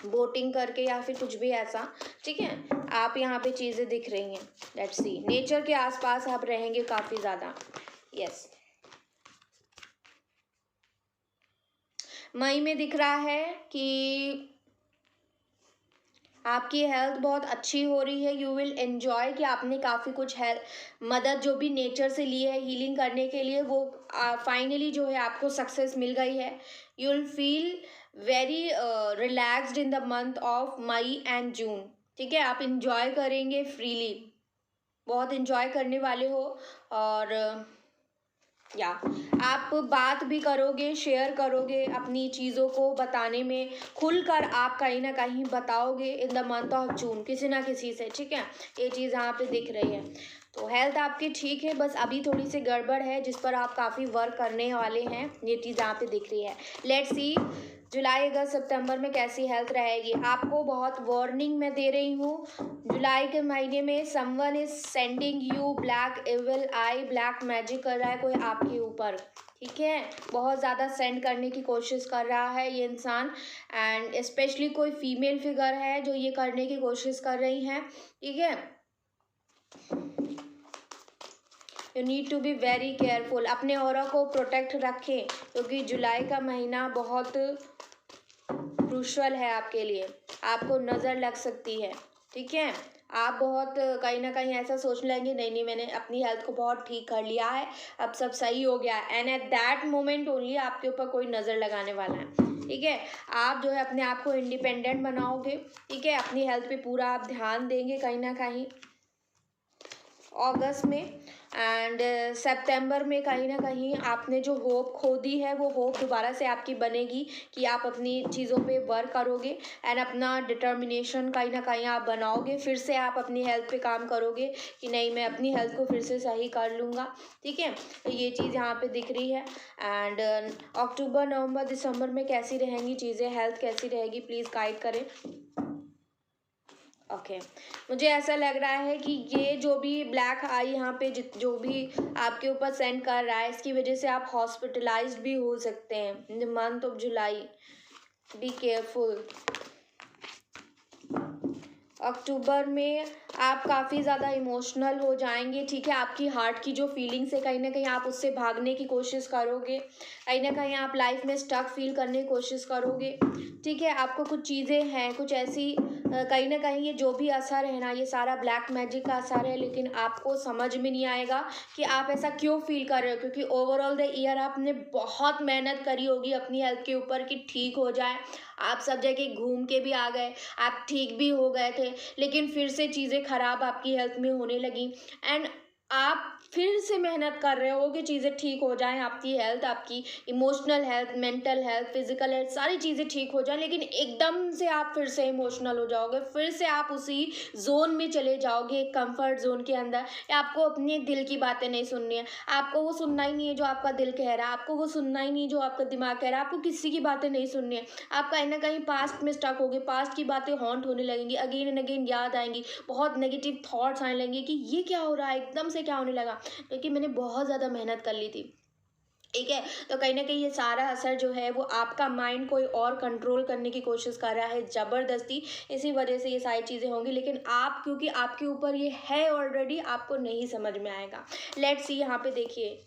बोटिंग करके या फिर कुछ भी ऐसा, ठीक है। आप यहाँ पे चीज़ें दिख रही हैं। लेट्स सी, नेचर के आसपास आप रहेंगे काफ़ी ज़्यादा। यस, मई में दिख रहा है कि आपकी हेल्थ बहुत अच्छी हो रही है। यू विल एन्जॉय कि आपने काफ़ी कुछ हेल्थ मदद जो भी नेचर से ली है हीलिंग करने के लिए, वो फाइनली जो है आपको सक्सेस मिल गई है। You will feel very relaxed in the month of May and June, ठीक है। आप इंजॉय करेंगे फ्रीली, बहुत इंजॉय करने वाले हो। और या आप बात भी करोगे, शेयर करोगे अपनी चीज़ों को बताने में, खुलकर आप कहीं ना कहीं बताओगे इन द मंथ ऑफ जून किसी ना किसी से, ठीक है। ये चीज़ यहाँ पे दिख रही है। तो हेल्थ आपकी ठीक है, बस अभी थोड़ी सी गड़बड़ है जिस पर आप काफ़ी वर्क करने वाले हैं, ये चीज़ यहाँ पे दिख रही है। लेट्स सी जुलाई अगस्त सितंबर में कैसी हेल्थ रहेगी। आपको बहुत वार्निंग मैं दे रही हूँ, जुलाई के महीने में someone is sending you black evil eye, black magic कर रहा है कोई आपके ऊपर, ठीक है। बहुत ज़्यादा सेंड करने की कोशिश कर रहा है ये इंसान, एंड स्पेशली कोई फीमेल फिगर है जो ये करने की कोशिश कर रही हैं, ठीक है। You need to be very careful, अपने ऑरा को प्रोटेक्ट रखें क्योंकि जुलाई का महीना बहुत क्रूशल है आपके लिए, आपको नज़र लग सकती है। ठीक है, आप बहुत कहीं ना कहीं ऐसा सोच लेंगे नहीं नहीं मैंने अपनी हेल्थ को बहुत ठीक कर लिया है, अब सब सही हो गया है, and at that moment only आपके ऊपर कोई नज़र लगाने वाला है। ठीक है, आप जो है अपने आप को इंडिपेंडेंट बनाओगे। ठीक है, अपनी हेल्थ पे पूरा आप ध्यान देंगे कहीं ना कहीं अगस्त में, एंड सितंबर में कहीं ना कहीं आपने जो होप खो दी है वो होप दोबारा से आपकी बनेगी कि आप अपनी चीज़ों पे वर्क करोगे एंड अपना डिटर्मिनेशन कहीं ना कहीं आप बनाओगे, फिर से आप अपनी हेल्थ पे काम करोगे कि नहीं मैं अपनी हेल्थ को फिर से सही कर लूँगा। ठीक है, तो ये चीज़ यहाँ पे दिख रही है। एंड अक्टूबर नवंबर दिसंबर में कैसी रहेंगी चीज़ें, हेल्थ कैसी रहेगी, प्लीज़ गाइड करें। ओके मुझे ऐसा लग रहा है कि ये जो भी ब्लैक आई यहाँ पे जो भी आपके ऊपर सेंड कर रहा है इसकी वजह से आप हॉस्पिटलाइज्ड भी हो सकते हैं in the month of July, be careful. अक्टूबर में आप काफ़ी ज़्यादा इमोशनल हो जाएंगे। ठीक है, आपकी हार्ट की जो फीलिंग्स है कहीं ना कहीं आप उससे भागने की कोशिश करोगे, कहीं ना कहीं आप लाइफ में स्टक फील करने की कोशिश करोगे। ठीक है, आपको कुछ चीज़ें हैं कुछ ऐसी कहीं ना कहीं ये जो भी असर है ना ये सारा ब्लैक मैजिक का असर है, लेकिन आपको समझ में नहीं आएगा कि आप ऐसा क्यों फील कर रहे हो, क्योंकि ओवरऑल द ईयर आपने बहुत मेहनत करी होगी अपनी हेल्थ के ऊपर कि ठीक हो जाए, आप सब जगह घूम के भी आ गए, आप ठीक भी हो गए थे, लेकिन फिर से चीज़ें ख़राब आपकी हेल्थ में होने लगी एंड आप फिर से मेहनत कर रहे हो कि चीज़ें ठीक हो जाएं, आपकी हेल्थ, आपकी emotional health, mental health, physical health, सारी चीज़ें ठीक हो जाएं, लेकिन एकदम से आप फिर से इमोशनल हो जाओगे, फिर से आप उसी जोन में चले जाओगे, एक कंफर्ट जोन के अंदर। आपको अपने दिल की बातें नहीं सुननी है, आपको वो सुनना ही नहीं है जो आपका दिल कह रहा है, आपको वो सुनना ही नहीं जो आपका दिमाग कह रहा है, आपको किसी की बातें नहीं सुननी है। आप कहीं ना कहीं पास्ट में स्टक होगे, पास्ट की बातें हॉन्ट होने लगेंगी, अगेन एंड अगेन याद आएंगी, बहुत नेगेटिव थॉट्स आने लगेंगे कि ये क्या हो रहा है, एकदम से क्या होने लगा, क्योंकि मैंने बहुत ज़्यादा मेहनत कर ली थी। ठीक है, तो कहीं ना कहीं ये सारा असर जो है वो आपका माइंड कोई और कंट्रोल करने की कोशिश कर रहा है ज़बरदस्ती, इसी वजह से ये सारी चीज़ें होंगी, लेकिन आप क्योंकि आपके ऊपर ये है ऑलरेडी आपको नहीं समझ में आएगा। लेट्स सी, यहाँ पे देखिए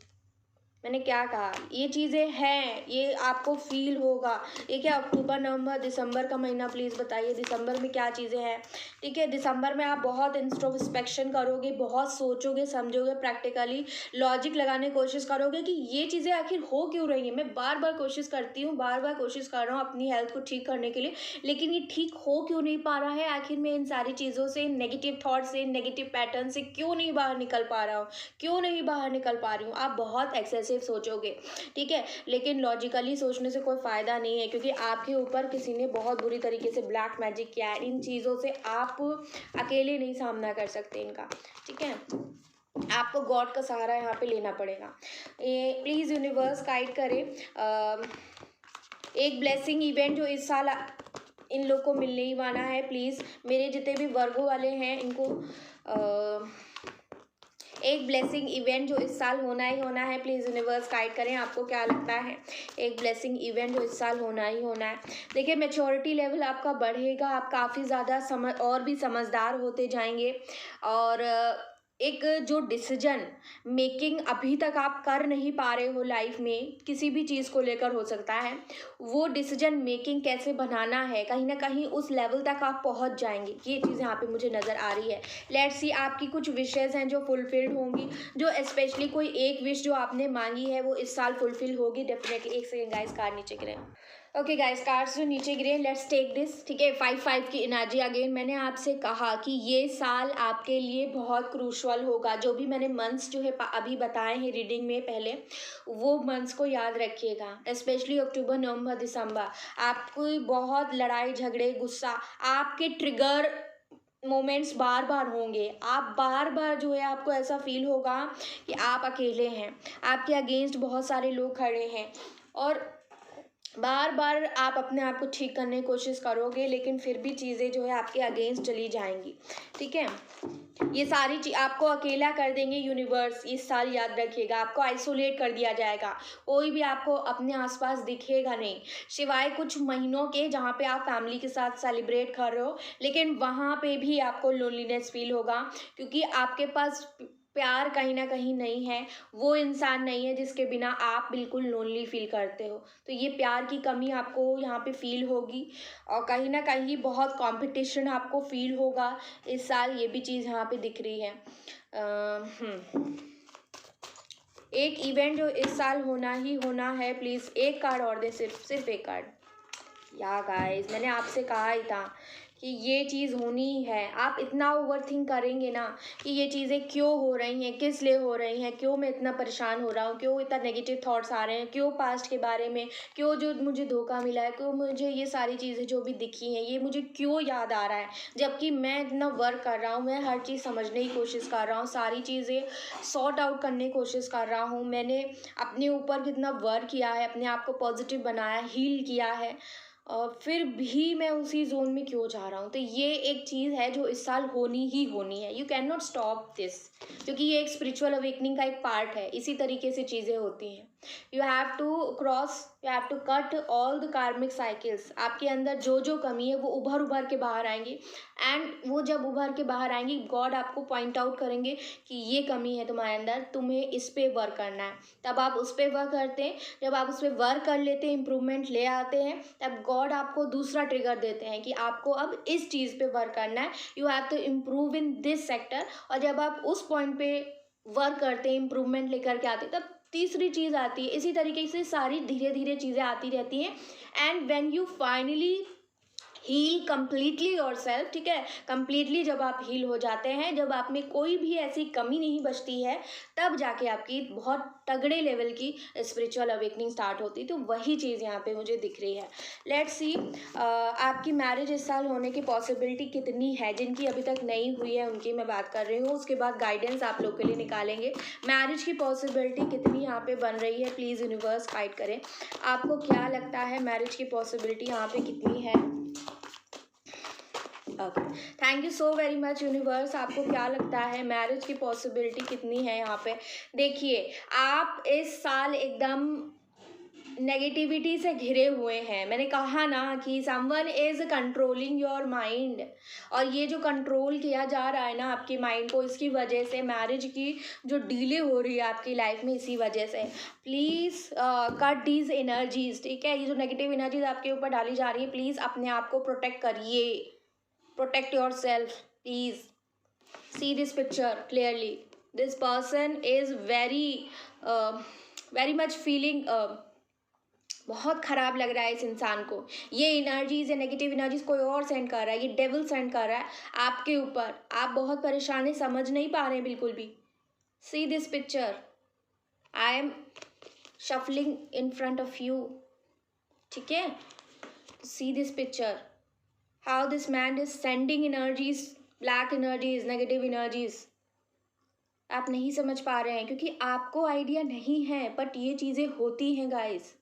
मैंने क्या कहा, ये चीज़ें हैं, ये आपको फील होगा। ये क्या अक्टूबर नवंबर दिसंबर का महीना, प्लीज़ बताइए दिसंबर में क्या चीज़ें हैं। ठीक है, दिसंबर में आप बहुत इंट्रोस्पेक्शन करोगे, बहुत सोचोगे समझोगे, प्रैक्टिकली लॉजिक लगाने की कोशिश करोगे कि ये चीज़ें आखिर हो क्यों रही हैं। मैं बार बार कोशिश करती हूँ, बार बार कोशिश कर रहा हूँ अपनी हेल्थ को ठीक करने के लिए, लेकिन ये ठीक हो क्यों नहीं पा रहा है, आखिर मैं इन सारी चीज़ों से, नेगेटिव थॉट से, नेगेटिव पैटर्न से क्यों नहीं बाहर निकल पा रहा हूँ, क्यों नहीं बाहर निकल पा रही हूँ। आप बहुत एक्सेसिव सोचोगे। ठीक है, लेकिन लॉजिकली सोचने से कोई फायदा नहीं है, क्योंकि आपके ऊपर किसी ने बहुत बुरी तरीके से ब्लैक मैजिक किया है, इन चीज़ों से आप अकेले नहीं सामना कर सकते इनका। ठीक है, आपको गॉड का सहारा यहाँ पे लेना पड़ेगा। ये प्लीज़ यूनिवर्स गाइड करे एक ब्लेसिंग इवेंट जो इस साल इन लोग को मिलने ही वाला है। प्लीज़ मेरे जितने भी वर्गों वाले हैं इनको एक ब्लेसिंग इवेंट जो इस साल होना ही होना है, प्लीज़ यूनिवर्स गाइड करें, आपको क्या लगता है एक ब्लेसिंग इवेंट जो इस साल होना ही होना है। देखिए मैच्योरिटी लेवल आपका बढ़ेगा, आप काफ़ी ज़्यादा और भी समझदार होते जाएंगे, और एक जो डिसीजन मेकिंग अभी तक आप कर नहीं पा रहे हो लाइफ में, किसी भी चीज़ को लेकर हो सकता है, वो डिसीजन मेकिंग कैसे बनाना है, कहीं ना कहीं उस लेवल तक आप पहुंच जाएंगे, ये चीज़ यहाँ पे मुझे नज़र आ रही है। लेट्स सी, आपकी कुछ विशेज़ हैं जो फुलफिल्ड होंगी, जो स्पेशली कोई एक विश जो आपने मांगी है वो इस साल फुलफिल होगी डेफिनेटली। एक सेकेंड गाइस, कार्ड नीचे गिरे। ओके गाइस, कार्ड्स जो नीचे गिरे, लेट्स टेक दिस। ठीक है, 5-5 की एनर्जी अगेन। मैंने आपसे कहा कि ये साल आपके लिए बहुत क्रूशल होगा, जो भी मैंने मंथ्स जो है अभी बताए हैं रीडिंग में पहले, वो मंथ्स को याद रखिएगा, स्पेशली अक्टूबर नवंबर दिसंबर। आपको बहुत लड़ाई झगड़े गुस्सा, आपके ट्रिगर मोमेंट्स बार बार होंगे, आप बार बार जो है आपको ऐसा फील होगा कि आप अकेले हैं, आपके अगेंस्ट बहुत सारे लोग खड़े हैं, और बार बार आप अपने आप को ठीक करने की कोशिश करोगे, लेकिन फिर भी चीज़ें जो है आपके अगेंस्ट चली जाएंगी। ठीक है, ये सारी चीज आपको अकेला कर देंगे यूनिवर्स इस साल, याद रखिएगा। आपको आइसोलेट कर दिया जाएगा, कोई भी आपको अपने आसपास दिखेगा नहीं, सिवाय कुछ महीनों के जहाँ पे आप फैमिली के साथ सेलिब्रेट कर रहे हो, लेकिन वहाँ पे भी आपको लोनलीनेस फील होगा, क्योंकि आपके पास प्यार कहीं ना कहीं नहीं है, वो इंसान नहीं है जिसके बिना आप बिल्कुल लोनली फील करते हो। तो ये प्यार की कमी आपको यहाँ पे फील होगी और कहीं ना कहीं बहुत कंपटीशन आपको फील होगा इस साल, ये भी चीज़ यहाँ पे दिख रही है। एक इवेंट जो इस साल होना ही होना है, प्लीज़ एक कार्ड और दे, सिर्फ एक कार्ड। या गाइस, मैंने आपसे कहा ही था कि ये चीज़ होनी ही है। आप इतना ओवरथिंक करेंगे ना कि ये चीज़ें क्यों हो रही हैं, किस लिए हो रही हैं, क्यों मैं इतना परेशान हो रहा हूँ, क्यों इतना नेगेटिव थॉट्स आ रहे हैं, क्यों पास्ट के बारे में, क्यों जो मुझे धोखा मिला है, क्यों मुझे ये सारी चीज़ें जो भी दिखी हैं ये मुझे क्यों याद आ रहा है, जबकि मैं इतना वर्क कर रहा हूँ, मैं हर चीज़ समझने की कोशिश कर रहा हूँ, सारी चीज़ें सॉर्ट आउट करने की कोशिश कर रहा हूँ। मैंने अपने ऊपर कितना वर्क किया है, अपने आप को पॉजिटिव बनाया, हील किया है, और फिर भी मैं उसी जोन में क्यों जा रहा हूँ। तो ये एक चीज़ है जो इस साल होनी ही होनी है। You can not stop this, क्योंकि ये एक स्पिरिचुअल अवेकनिंग का एक पार्ट है। इसी तरीके से चीज़ें होती हैं। You have to cut all the karmic cycles. आपके अंदर जो जो कमी है वो उभर के बाहर आएंगी, एंड वो जब उभर के बाहर आएंगी, गॉड आपको पॉइंट आउट करेंगे कि ये कमी है तुम्हारे अंदर, तुम्हें इस पे वर्क करना है। तब आप उस पर वर्क करते हैं। जब आप उस पर वर्क कर लेते हैं, इम्प्रूवमेंट ले आते हैं, तब गॉड आपको दूसरा ट्रिगर देते हैं कि आपको अब इस चीज़ पे वर्क करना है, you have to improve in this sector. और जब आप उस पॉइंट पे वर्क करते हैं, इम्प्रूवमेंट लेकर के आते हैं, तब तीसरी चीज़ आती है। इसी तरीके से सारी धीरे धीरे चीज़ें आती रहती हैं। And when you finally heal completely yourself, ठीक है, कम्प्लीटली जब आप हील हो जाते हैं, जब आप में कोई भी ऐसी कमी नहीं बचती है, तब जाके आपकी बहुत तगड़े लेवल की स्पिरिचुअल अवेकनिंग स्टार्ट होती है। तो वही चीज़ यहाँ पे मुझे दिख रही है। लेट्स सी आपकी मैरिज इस साल होने की पॉसिबिलिटी कितनी है। जिनकी अभी तक नहीं हुई है उनकी मैं बात कर रही हूँ, उसके बाद गाइडेंस आप लोग के लिए निकालेंगे। मैरिज की पॉसिबिलिटी कितनी यहाँ पे बन रही है, प्लीज़ यूनिवर्स गाइड करें। आपको क्या लगता है मैरिज की पॉसिबिलिटी यहाँ पे कितनी है? Okay, thank you so very much universe. आपको क्या लगता है मैरिज की पॉसिबिलिटी कितनी है यहाँ पे? देखिए, आप इस साल एकदम नेगेटिविटी से घिरे हुए हैं। मैंने कहा ना कि someone is controlling your mind, और ये जो कंट्रोल किया जा रहा है ना आपके माइंड को, इसकी वजह से मैरिज की जो डिले हो रही है आपकी लाइफ में, इसी वजह से प्लीज़ कट दीज एनर्जीज, ठीक है। ये जो नेगेटिव एनर्जीज आपके ऊपर डाली जा रही है, प्लीज़ अपने आप को प्रोटेक्ट करिए, protect yourself, please. See this picture clearly. This person is very much feeling बहुत ख़राब लग रहा है इस इंसान को। ये एनर्जीज या नेगेटिव एनर्जीज कोई और सेंड कर रहा है, ये डेविल सेंड कर रहा है आपके ऊपर। आप बहुत परेशान हैं, समझ नहीं पा रहे हैं बिल्कुल भी। See this picture, I am shuffling in front of you, ठीक है। See this picture, how this man is sending energies, black energies, negative energies. आप नहीं समझ पा रहे हैं क्योंकि आपको आइडिया नहीं है, बट ये चीज़ें होती हैं गाइस,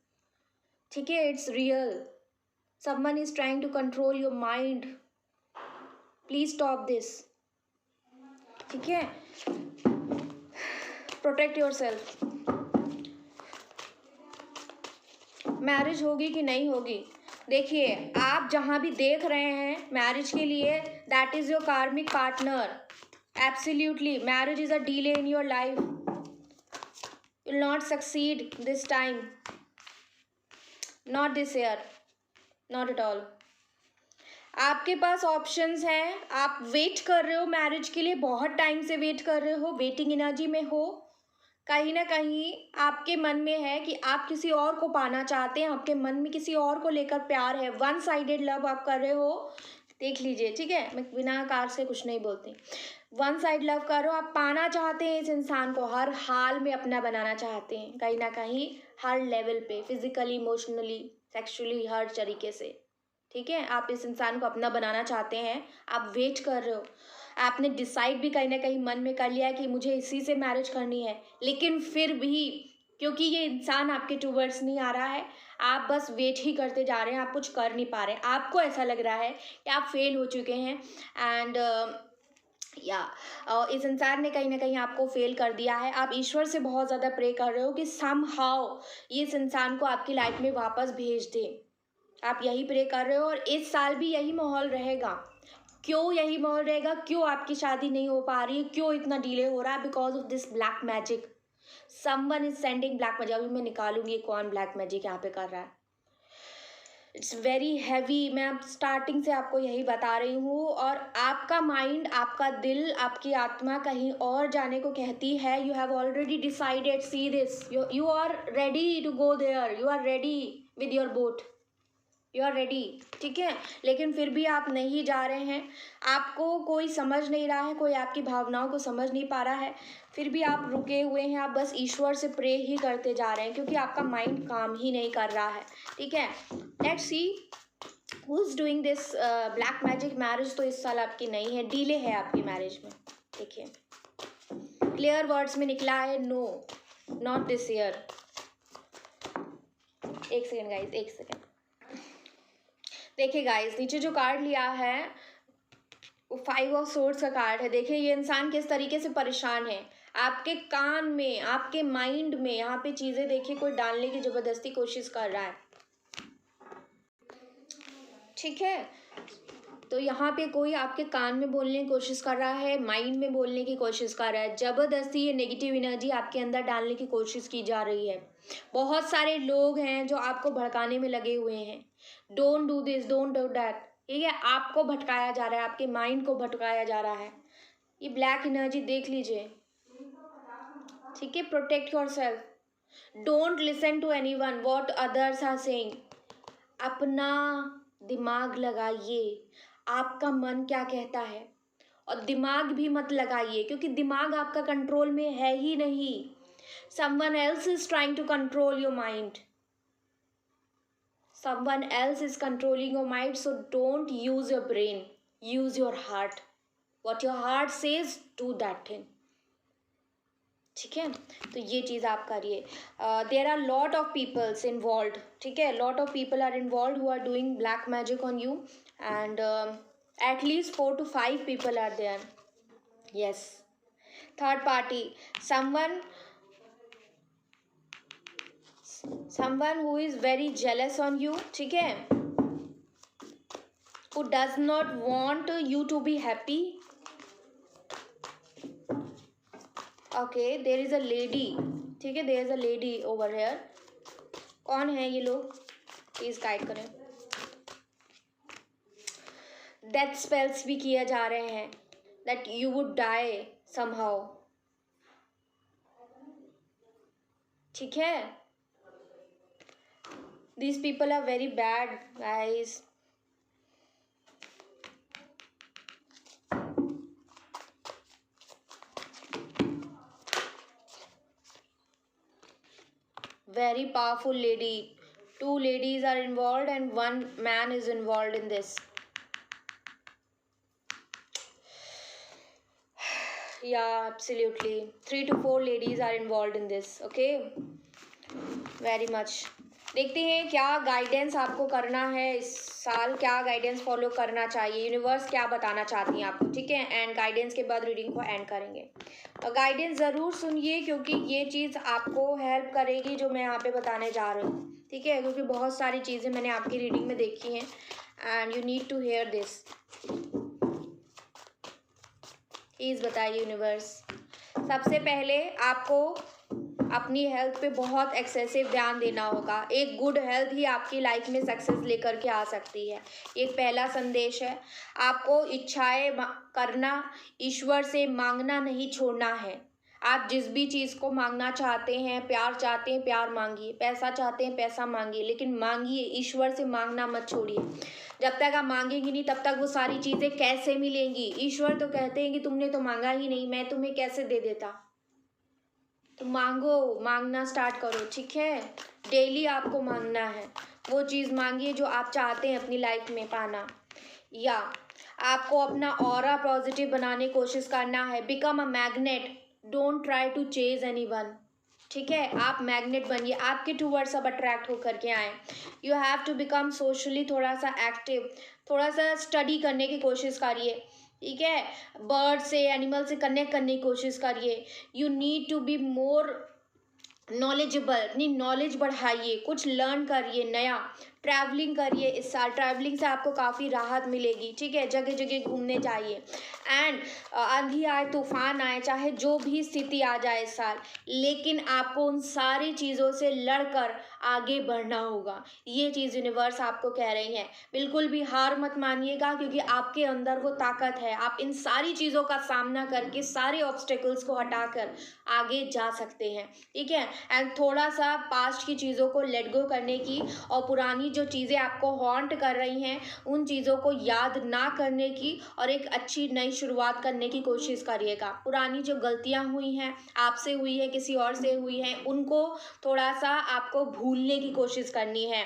ठीक है। It's real. Someone is trying to control your mind, please stop this, ठीक है। Protect your self. मैरिज होगी कि नहीं होगी, देखिए आप जहाँ भी देख रहे हैं मैरिज के लिए, दैट इज योर कार्मिक partner. Absolutely, marriage is a delay in your life, will not succeed this time, not this year, not at all. आपके पास ऑप्शंस हैं, आप वेट कर रहे हो मैरिज के लिए, बहुत टाइम से वेट कर रहे हो, वेटिंग एनर्जी में हो। कहीं ना कहीं आपके मन में है कि आप किसी और को पाना चाहते हैं, आपके मन में किसी और को लेकर प्यार है, वन साइडेड लव आप कर रहे हो। देख लीजिए, ठीक है, मैं बिना कार से कुछ नहीं बोलती। वन साइड लव करो, आप पाना चाहते हैं इस इंसान को, हर हाल में अपना बनाना चाहते हैं, कहीं ना कहीं हर लेवल पे, फिजिकली, इमोशनली, सेक्सुअली, हर तरीके से, ठीक है। आप इस इंसान को अपना बनाना चाहते हैं, आप वेट कर रहे हो, आपने डिसाइड भी कहीं ना कहीं मन में कर लिया है कि मुझे इसी से मैरिज करनी है, लेकिन फिर भी क्योंकि ये इंसान आपके टूवर्ड्स नहीं आ रहा है, आप बस वेट ही करते जा रहे हैं, आप कुछ कर नहीं पा रहे हैं। आपको ऐसा लग रहा है कि आप फेल हो चुके हैं, एंड इस इंसान ने कहीं ना कहीं आपको फेल कर दिया है। आप ईश्वर से बहुत ज़्यादा प्रे कर रहे हो कि समहाउ ये इस इंसान को आपकी लाइफ में वापस भेज दे। आप यही प्रे कर रहे हो, और इस साल भी यही माहौल रहेगा। क्यों यही माहौल रहेगा, क्यों आपकी शादी नहीं हो पा रही है, क्यों इतना डिले हो रहा है? Because of this black magic. Someone is sending black magic. अभी मैं निकालूंगी कौन ब्लैक मैजिक यहाँ पे कर रहा है। It's very heavy. मैं अब स्टार्टिंग से आपको यही बता रही हूँ, और आपका माइंड, आपका दिल, आपकी आत्मा कहीं और जाने को कहती है। You have already decided, see this, you are ready to go there, you are ready with your boat, you are ready, ठीक है। लेकिन फिर भी आप नहीं जा रहे हैं, आपको कोई समझ नहीं रहा है, कोई आपकी भावनाओं को समझ नहीं पा रहा है, फिर भी आप रुके हुए हैं। आप बस ईश्वर से प्रे ही करते जा रहे हैं, क्योंकि आपका माइंड काम ही नहीं कर रहा है, ठीक है। Let's see who is doing this black magic. Marriage तो इस साल आपकी नहीं है, डिले है आपकी मैरिज में। देखिए क्लियर वर्ड्स में निकला है नो, नॉट दिस ईयर। एक सेकेंड गाइज, एक सेकेंड। देखिए गाइस, नीचे जो कार्ड लिया है वो 5 ऑफ सोर्ड्स का कार्ड है। देखिए ये इंसान किस तरीके से परेशान है। आपके कान में, आपके माइंड में यहाँ पे चीज़ें देखिए कोई डालने की ज़बरदस्ती कोशिश कर रहा है, ठीक है। तो यहाँ पे कोई आपके कान में बोलने की कोशिश कर रहा है, माइंड में बोलने की कोशिश कर रहा है। ज़बरदस्ती ये नेगेटिव एनर्जी आपके अंदर डालने की कोशिश की जा रही है। बहुत सारे लोग हैं जो आपको भड़काने में लगे हुए हैं। Don't do this, don't do that, ठीक है। आपको भटकाया जा रहा है, आपके माइंड को भटकाया जा रहा है। ये ब्लैक एनर्जी देख लीजिए, ठीक है। Protect yourself, don't listen to anyone what others are saying. अपना दिमाग लगाइए, आपका मन क्या कहता है, और दिमाग भी मत लगाइए, क्योंकि दिमाग आपका कंट्रोल में है ही नहीं। someone else is trying to control your mind, someone else is controlling your mind, so don't use your brain, use your heart. what your heart says, do that thing, ठीक है। तो ये चीज़ आप करिए। There are lot of peoples involve, ठीक है। Lot of people are involve who are doing black magic on you, and at least 4 to 5 people are there. Yes, third party, someone who is very jealous on you, ठीक है, who does not want you to be happy. Okay, there is a lady, ठीक है, there is a lady over here. कौन है ये लोग, प्लीज गाइड करें। डेथ स्पेल्स भी किए जा रहे हैं, that you would die somehow, ठीक है। these people are very bad guys. very powerful lady, 2 ladies are involved and 1 man is involved in this. Yeah, absolutely, 3 to 4 ladies are involved in this. Okay, very much. देखते हैं क्या गाइडेंस आपको करना है इस साल, क्या गाइडेंस फॉलो करना चाहिए, यूनिवर्स क्या बताना चाहती हैं आपको, ठीक है। एंड गाइडेंस के बाद रीडिंग को एंड करेंगे। तो गाइडेंस ज़रूर सुनिए, क्योंकि ये चीज़ आपको हेल्प करेगी जो मैं यहाँ पे बताने जा रही हूँ, ठीक है। क्योंकि बहुत सारी चीज़ें मैंने आपकी रीडिंग में देखी हैं, and you need to hear this. Please बताइए यूनिवर्स। सबसे पहले आपको अपनी हेल्थ पे बहुत एक्सेसिव ध्यान देना होगा। एक गुड हेल्थ ही आपकी लाइफ में सक्सेस लेकर के आ सकती है। एक पहला संदेश है, आपको इच्छाएं करना, ईश्वर से मांगना नहीं छोड़ना है। आप जिस भी चीज़ को मांगना चाहते हैं, प्यार चाहते हैं प्यार मांगिए, पैसा चाहते हैं पैसा मांगिए, लेकिन मांगिए, ईश्वर से मांगना मत छोड़िए। जब तक आप मांगेंगे नहीं तब तक वो सारी चीज़ें कैसे मिलेंगी। ईश्वर तो कहते हैं कि तुमने तो मांगा ही नहीं, मैं तुम्हें कैसे दे देता। तो मांगो, मांगना स्टार्ट करो, ठीक है। डेली आपको मांगना है, वो चीज़ मांगिए जो आप चाहते हैं अपनी लाइफ में पाना। या आपको अपना ऑरा पॉजिटिव बनाने की कोशिश करना है। Become a magnet, don't try to chase anyone, ठीक है। आप मैग्नेट बनिए, आपके टूवर्ड्स सब अट्रैक्ट होकर के आए। You have to become socially थोड़ा सा एक्टिव, थोड़ा सा स्टडी करने की कोशिश करिए, ठीक है। बर्ड से, एनिमल से कनेक्ट करने की कोशिश करिए। You need to be more knowledgeable, अपनी नॉलेज बढ़ाइए, कुछ लर्न करिए नया। ट्रैवलिंग करिए इस साल, ट्रैवलिंग से आपको काफ़ी राहत मिलेगी, ठीक है। जगह जगह घूमने जाइए। एंड आंधी आए तूफान आए, चाहे जो भी स्थिति आ जाए इस साल, लेकिन आपको उन सारी चीज़ों से लड़कर आगे बढ़ना होगा। ये चीज़ यूनिवर्स आपको कह रही है। बिल्कुल भी हार मत मानिएगा, क्योंकि आपके अंदर वो ताकत है। आप इन सारी चीज़ों का सामना करके सारे ऑब्स्टेकल्स को हटाकर आगे जा सकते हैं, ठीक है। एंड थोड़ा सा पास्ट की चीज़ों को लेट गो करने की, और पुरानी जो चीज़ें आपको हॉन्ट कर रही हैं उन चीज़ों को याद ना करने की, और एक अच्छी नई शुरुआत करने की कोशिश करिएगा। पुरानी जो गलतियां हुई हैं, आपसे हुई है, किसी और से हुई हैं, उनको थोड़ा सा आपको भूलने की कोशिश करनी है।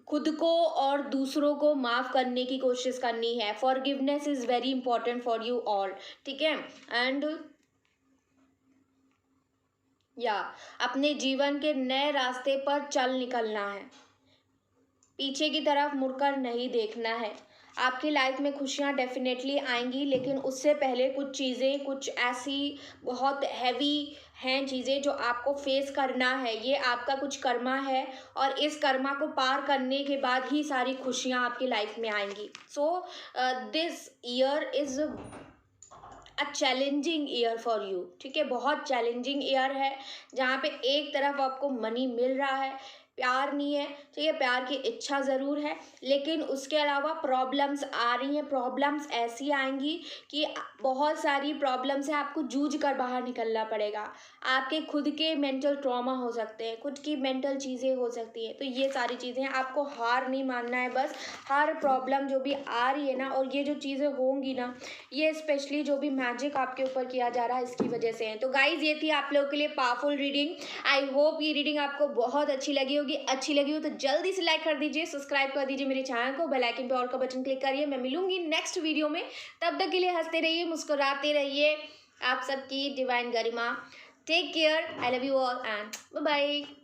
खुद को और दूसरों को माफ़ करने की कोशिश करनी है। Forgiveness is very important for you all, ठीक है। एंड अपने जीवन के नए रास्ते पर चल निकलना है। पीछे की तरफ मुड़कर नहीं देखना है। आपकी लाइफ में खुशियाँ डेफिनेटली आएंगी, लेकिन उससे पहले कुछ चीज़ें, कुछ ऐसी बहुत हैवी हैं चीज़ें जो आपको फेस करना है। ये आपका कुछ कर्मा है, और इस कर्मा को पार करने के बाद ही सारी खुशियाँ आपकी लाइफ में आएंगी। So this year is a challenging year for you, ठीक है। बहुत चैलेंजिंग ईयर है, जहाँ पे एक तरफ आपको मनी मिल रहा है, प्यार नहीं है, ठीक है। प्यार की इच्छा ज़रूर है, लेकिन उसके अलावा प्रॉब्लम्स आ रही हैं। प्रॉब्लम्स ऐसी आएंगी कि बहुत सारी प्रॉब्लम से आपको जूझ कर बाहर निकलना पड़ेगा। आपके खुद के मेंटल ट्रॉमा हो सकते हैं, खुद की मेंटल चीज़ें हो सकती हैं। तो ये सारी चीज़ें आपको हार नहीं मानना है। बस हर प्रॉब्लम जो भी आ रही है ना, और ये जो चीज़ें होंगी ना, ये स्पेशली जो भी मैजिक आपके ऊपर किया जा रहा है इसकी वजह से है। तो गाइज, ये थी आप लोगों के लिए पावरफुल रीडिंग। आई होप ये रीडिंग आपको बहुत अच्छी लगी होगी। अच्छी लगी हो तो जल्दी से लाइक कर दीजिए, सब्सक्राइब कर दीजिए मेरे चैनल को, बेल आइकन पे ऑल का बटन क्लिक करिए। मैं मिलूंगी नेक्स्ट वीडियो में, तब तक के लिए हंसते रहिए, मुस्कुराते रहिए। आप सबकी divine Garima. Take care, I love you all and bye bye.